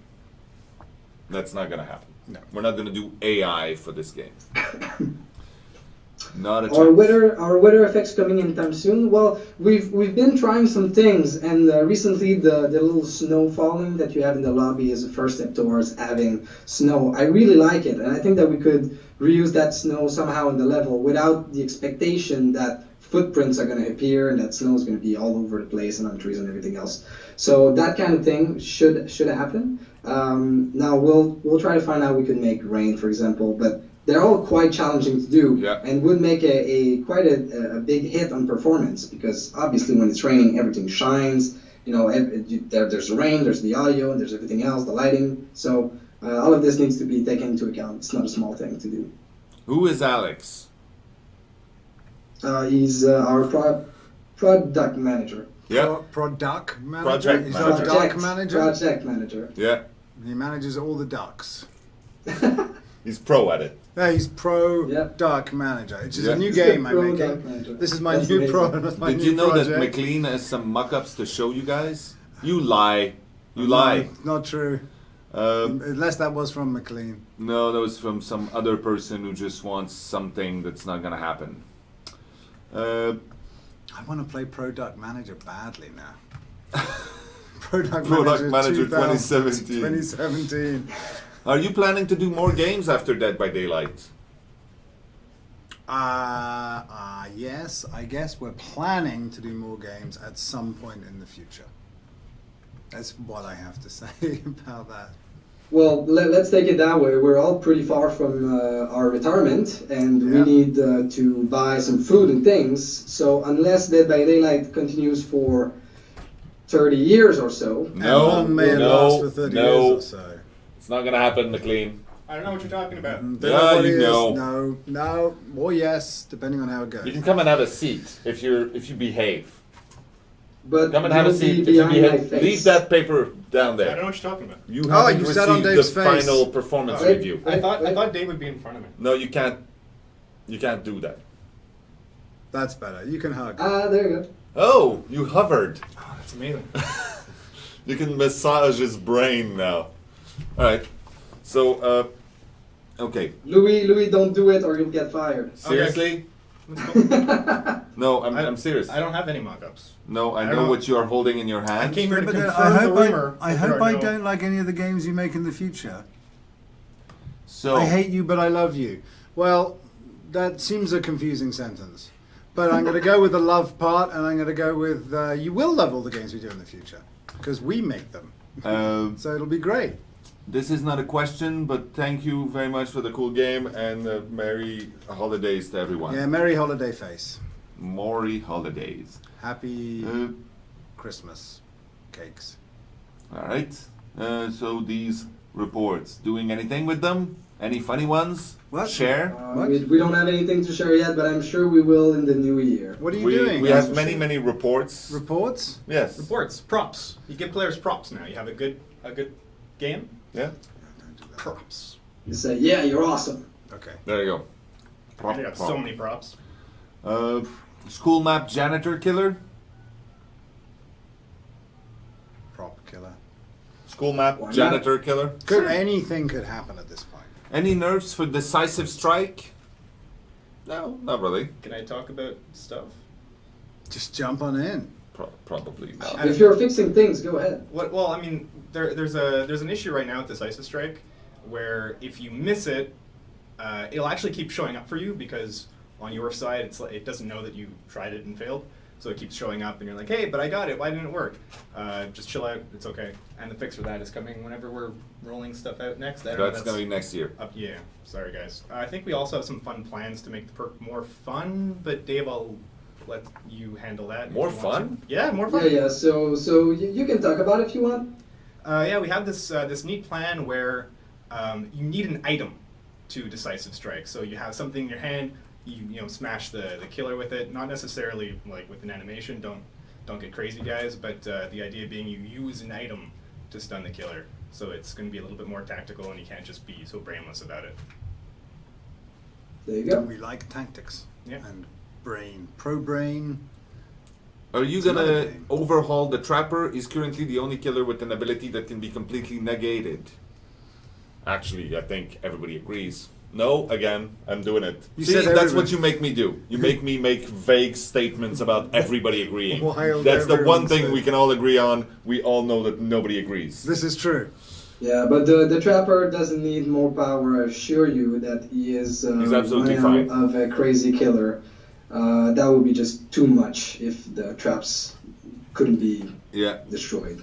That's not going to happen. No. We're not going to do AI for this game. Not a chance. Our weather effects coming anytime soon. Well, we've been trying some things, and recently the little snow falling that you have in the lobby is the first step towards having snow. I really like it, and I think that we could reuse that snow somehow in the level without the expectation that footprints are going to appear and that snow is going to be all over the place and on trees and everything else. So that kind of thing should happen. Now we'll try to find out we could make rain, for example, but they're all quite challenging to do, and would make quite a big hit on performance, because obviously when it's raining, everything shines. You know, there's the rain, there's the audio, and there's everything else, the lighting. So all of this needs to be taken into account. It's not a small thing to do. Who is Alex? He's our product manager. Yeah. Product manager? Project He's manager. our duck manager? Project manager. Yeah. He manages all the ducks. He's pro at it. Yeah, he's pro duck manager. It's just a new game I'm Pro duck making. manager. This is my That's new amazing. Did you know that McLean has some mock-ups to show you guys? You lie. You lie. No, not true. Unless that was from McLean. No, that was from some other person who just wants something that's not gonna happen. I want to play Pro Duck Manager badly now. Product Manager 2017. 2017. Are you planning to do more games after Dead by Daylight? Yes, I guess we're planning to do more games at some point in the future. That's what I have to say about that. Well, let's take it that way. We're all pretty far from our retirement, and we need to buy some food and things. So unless Dead by Daylight continues for 30 years or so... No, may have last for 30 years or so. It's not gonna happen, McLean. I don't know what you're talking about. Yeah, you know. No, or yes, depending on how it goes. You can come and have a seat if you behave. But Come and have a you'll be seat if you behind my behave. face. Leave that paper down I there. don't know what you're talking about. You Oh, haven't you received sat on the Dave's face. final performance Wait. review. I thought Dave would be in front of me. No, you can't. You can't do that. That's better. You can hug. There you go. Oh, you hovered. Oh, that's amazing. You can massage his brain now. All right. So, okay. Louis, don't do it or you'll get fired. Seriously? Let's go. No, I'm serious. I don't have any mock-ups. No, I I know don't know. what you are holding in your hand. I came here to But confirm the rumor. I that hope there are I no- don't like any of the games you make in the future. So I hate you, but I love you. Well, that seems a confusing sentence. But I'm going to go with the love part, and I'm going to go with you will love all the games we do in the future. Because we make them. So it'll be great. this is not a question, but thank you very much for the cool game and merry holidays to everyone. Yeah, Merry Holiday Face. Mori holidays. Happy Uh, Christmas cakes. all right. So these reports, doing anything with them? Any funny ones? What? Share? What? We don't have anything to share yet, but I'm sure we will in the new year. What are you doing? We have many reports. Reports? Yes. Reports, props. You give players props now. You have a good game. Yeah. Props. You say, yeah, you're awesome. Okay. There you go. Prop, I got prop. so many props. School map janitor killer. Prop killer. School map Why not? janitor killer. Anything could happen at this point. Any nerfs for decisive strike? No, not really. Can I talk about stuff? Just jump on in. Probably not. If you're fixing things, go ahead. Well, I mean, there's an issue right now with this ISIS strike, where if you miss it, it'll actually keep showing up for you because on your side it doesn't know that you tried it and failed, so it keeps showing up and you're like, hey, but I got it. Why didn't it work? Just chill out. It's okay. And the fix for that is coming whenever we're rolling stuff out next. I don't know, That's gonna be next year. yeah. Sorry, guys. I think we also have some fun plans to make the perk more fun, but Dave, I'll let you handle that. if More you want fun? to. Yeah, more fun. Yeah. So you can talk about it if you want. Yeah, we have this neat plan where you need an item to decisive strike. So you have something in your hand, you smash the killer with it. Not necessarily like with an animation. Don't get crazy, guys. But the idea being you use an item to stun the killer. So it's going to be a little bit more tactical, and you can't just be so brainless about it. There you go. We like tactics. Yeah. And brain. Pro-brain. Are you It's another gonna game. overhaul the trapper? He's currently the only killer with an ability that can be completely negated. Actually, I think everybody agrees. No, again, I'm doing it. You See, said that's everyone. what you make me do. You make me make vague statements about everybody agreeing. While That's the one everyone thing said- we can all agree on. We all know that nobody agrees. This is true. Yeah, but the trapper doesn't need more power. I assure you that he is He's absolutely one fine. of a crazy killer. That would be just too much if the traps couldn't be Yeah. destroyed.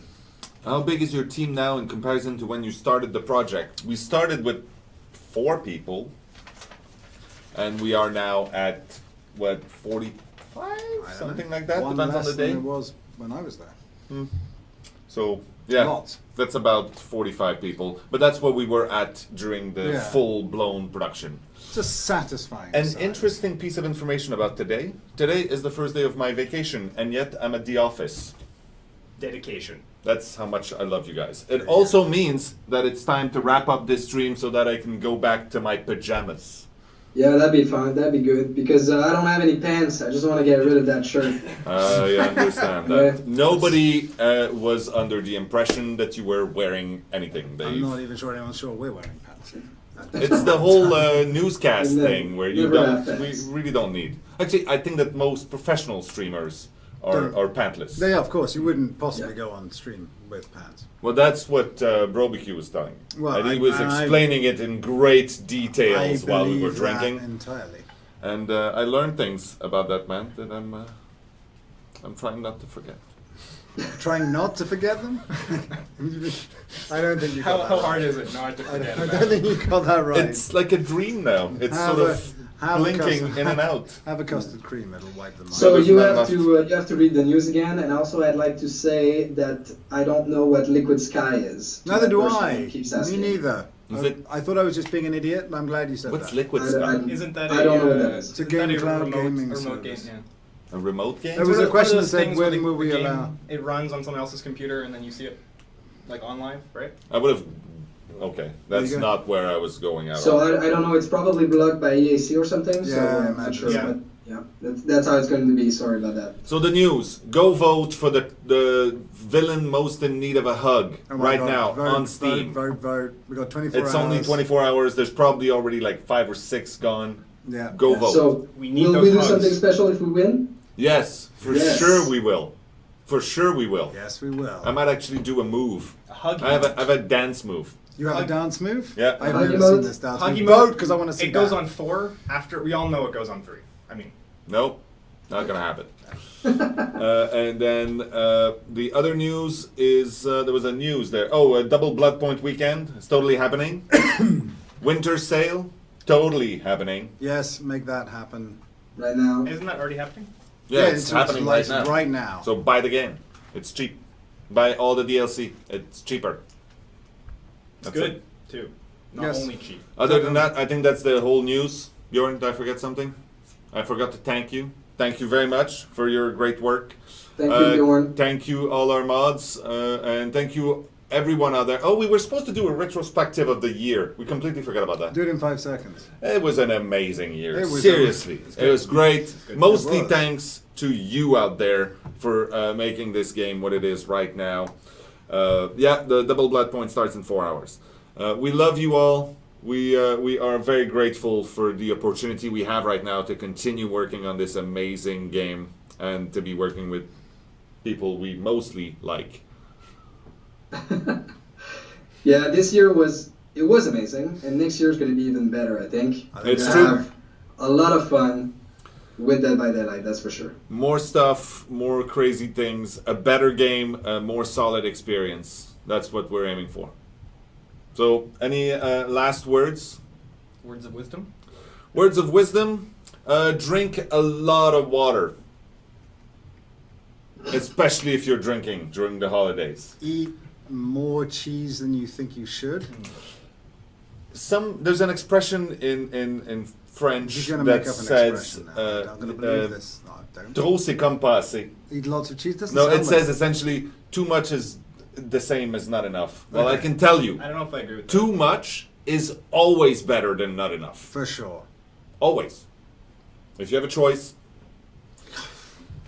How big is your team now in comparison to when you started the project? We started with 4 people, and we are now at, what, 45? I don't Something know. like that, One depends on less the day. than it was when I was there. So, yeah, Lots. that's about 45 people. But that's what we were at during the Yeah. full-blown production. It's a satisfying. An sight. interesting piece of information about today. Today is the first day of my vacation, and yet I'm at the office. Dedication. That's how much I love you guys. It also means that it's time to wrap up this stream so that I can go back to my pajamas. Yeah, that'd be fun. That'd be good because I don't have any pants. I just want to get rid of that shirt. I understand that. Yeah. Nobody was under the impression that you were wearing anything. I'm Dave. not even sure anyone's sure we're wearing pants. It's the whole newscast Never- thing where you never have don't. We pants. really don't need. Actually, I think that most professional streamers are pantless. Yeah, of course, you wouldn't possibly Yeah. go on stream with pants. Well, that's what Brobecue was telling. Well, and he I- was and I- explaining it in great I details while we were believe that drinking, entirely. and I learned things about that man that I'm trying not to forget. Trying not to forget them? I don't think you How, got how that hard right. is it not to I forget don't, I about don't it? think you got that right. It's like a dream now. It's Have sort a- of have a blinking custard- in and out. Have a custard cream, it'll wipe them So there's you not have enough. to you have to read the news again, and also I'd like to say that I don't know what liquid sky is. to Neither that do person I. who keeps Me asking. neither. Is it- I thought I was just being an idiot, and I'm glad you said What's that. liquid I- sky? I- Isn't that I don't know what that is. It's a isn't that game cloud remote, gaming remote game? service. Yeah. A remote game? There was One a of question those that said, things where when the- will we the game, allow- It runs on someone else's computer and then you see it like on live, right? I would have. Okay, that's you go. not where I was going at So all. I don't know. It's probably blocked by EAC or something. So Yeah, I I'm not imagine sure. so. But yeah, that's how it's going to be. Sorry about that. So the news: go vote for the villain most in need of a hug Oh my right God, now vote, on Steam. Vote, vote, vote. We got 24 It's hours. only 24 hours. There's probably already like 5 or 6 gone. Yeah. Go vote. So We need will those we do hugs. something special if we win? Yes, for Yes. sure we will. For sure we will. Yes, we will. I might actually do a move. A hug. I have a dance move. You have a Hug- dance move? Yeah. I've Huggy never mode? seen this dance Huggy move. mode, Vote, because I want to see It goes that. on 4 after. We all know it goes on 3. I mean, Nope, not gonna happen. And then the other news is there was a news there. Oh, a double blood point weekend. It's totally happening. Winter sale, totally happening. Yes, make that happen. Right now. isn't that already happening? Yeah, it's happening right licensed now. Right now. So buy the game. It's cheap. Buy all the DLC. It's cheaper. It's That's good it. too. Not Yes. only cheap. Other than that, I think that's the whole news. Bjorn, did I forget something? I forgot to thank you. Thank you very much for your great work. Thank you, Bjorn. Thank you, all our mods, and thank you, everyone out there. Oh, we were supposed to do a retrospective of the year. We completely forgot about that. Do it in 5 seconds. It was an amazing year. It was- Seriously, it was great. good. Mostly It was. thanks to you out there for making this game what it is right now. Yeah, the double blood point starts in 4 hours. We love you all. We are very grateful for the opportunity we have right now to continue working on this amazing game and to be working with people we mostly like. Yeah, this year was amazing, and next year is going to be even better. I think. It's We're true. gonna have a lot of fun with Dead by Daylight. That's for sure. More stuff, more crazy things, a better game, a more solid experience. That's what we're aiming for. So, any last words? Words of wisdom. Words of wisdom? Drink a lot of water. Especially if you're drinking during the holidays. Eat more cheese than you think you should. There's an expression in French You're going to that make up an says expression now. I'm going to believe this. No, don't. trop c'est comme pas assez. Eat lots of cheese. Doesn't No, sound it says like essentially too much is the same as not enough. Well, I Okay. can tell you, I don't know if I agree with that. too much is always better than not enough. For sure. Always. If you have a choice,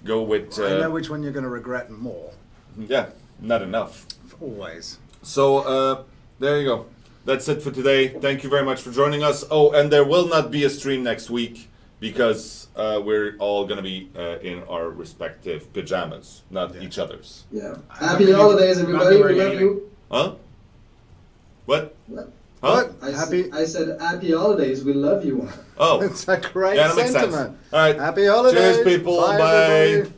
go with I know which one you're going to regret more. yeah, not enough. Always. So there you go. that's it for today. Thank you very much for joining us. Oh, and there will not be a stream next week because we're all going to be in our respective pajamas, not each other's. Yeah. Happy holidays, everybody. We love you. Huh? What? What? Huh? I said happy holidays. We love you. Oh. It's a great Yeah, that makes sense. sentiment. All right. Happy holidays. Cheers, people. Bye. Bye. Everybody.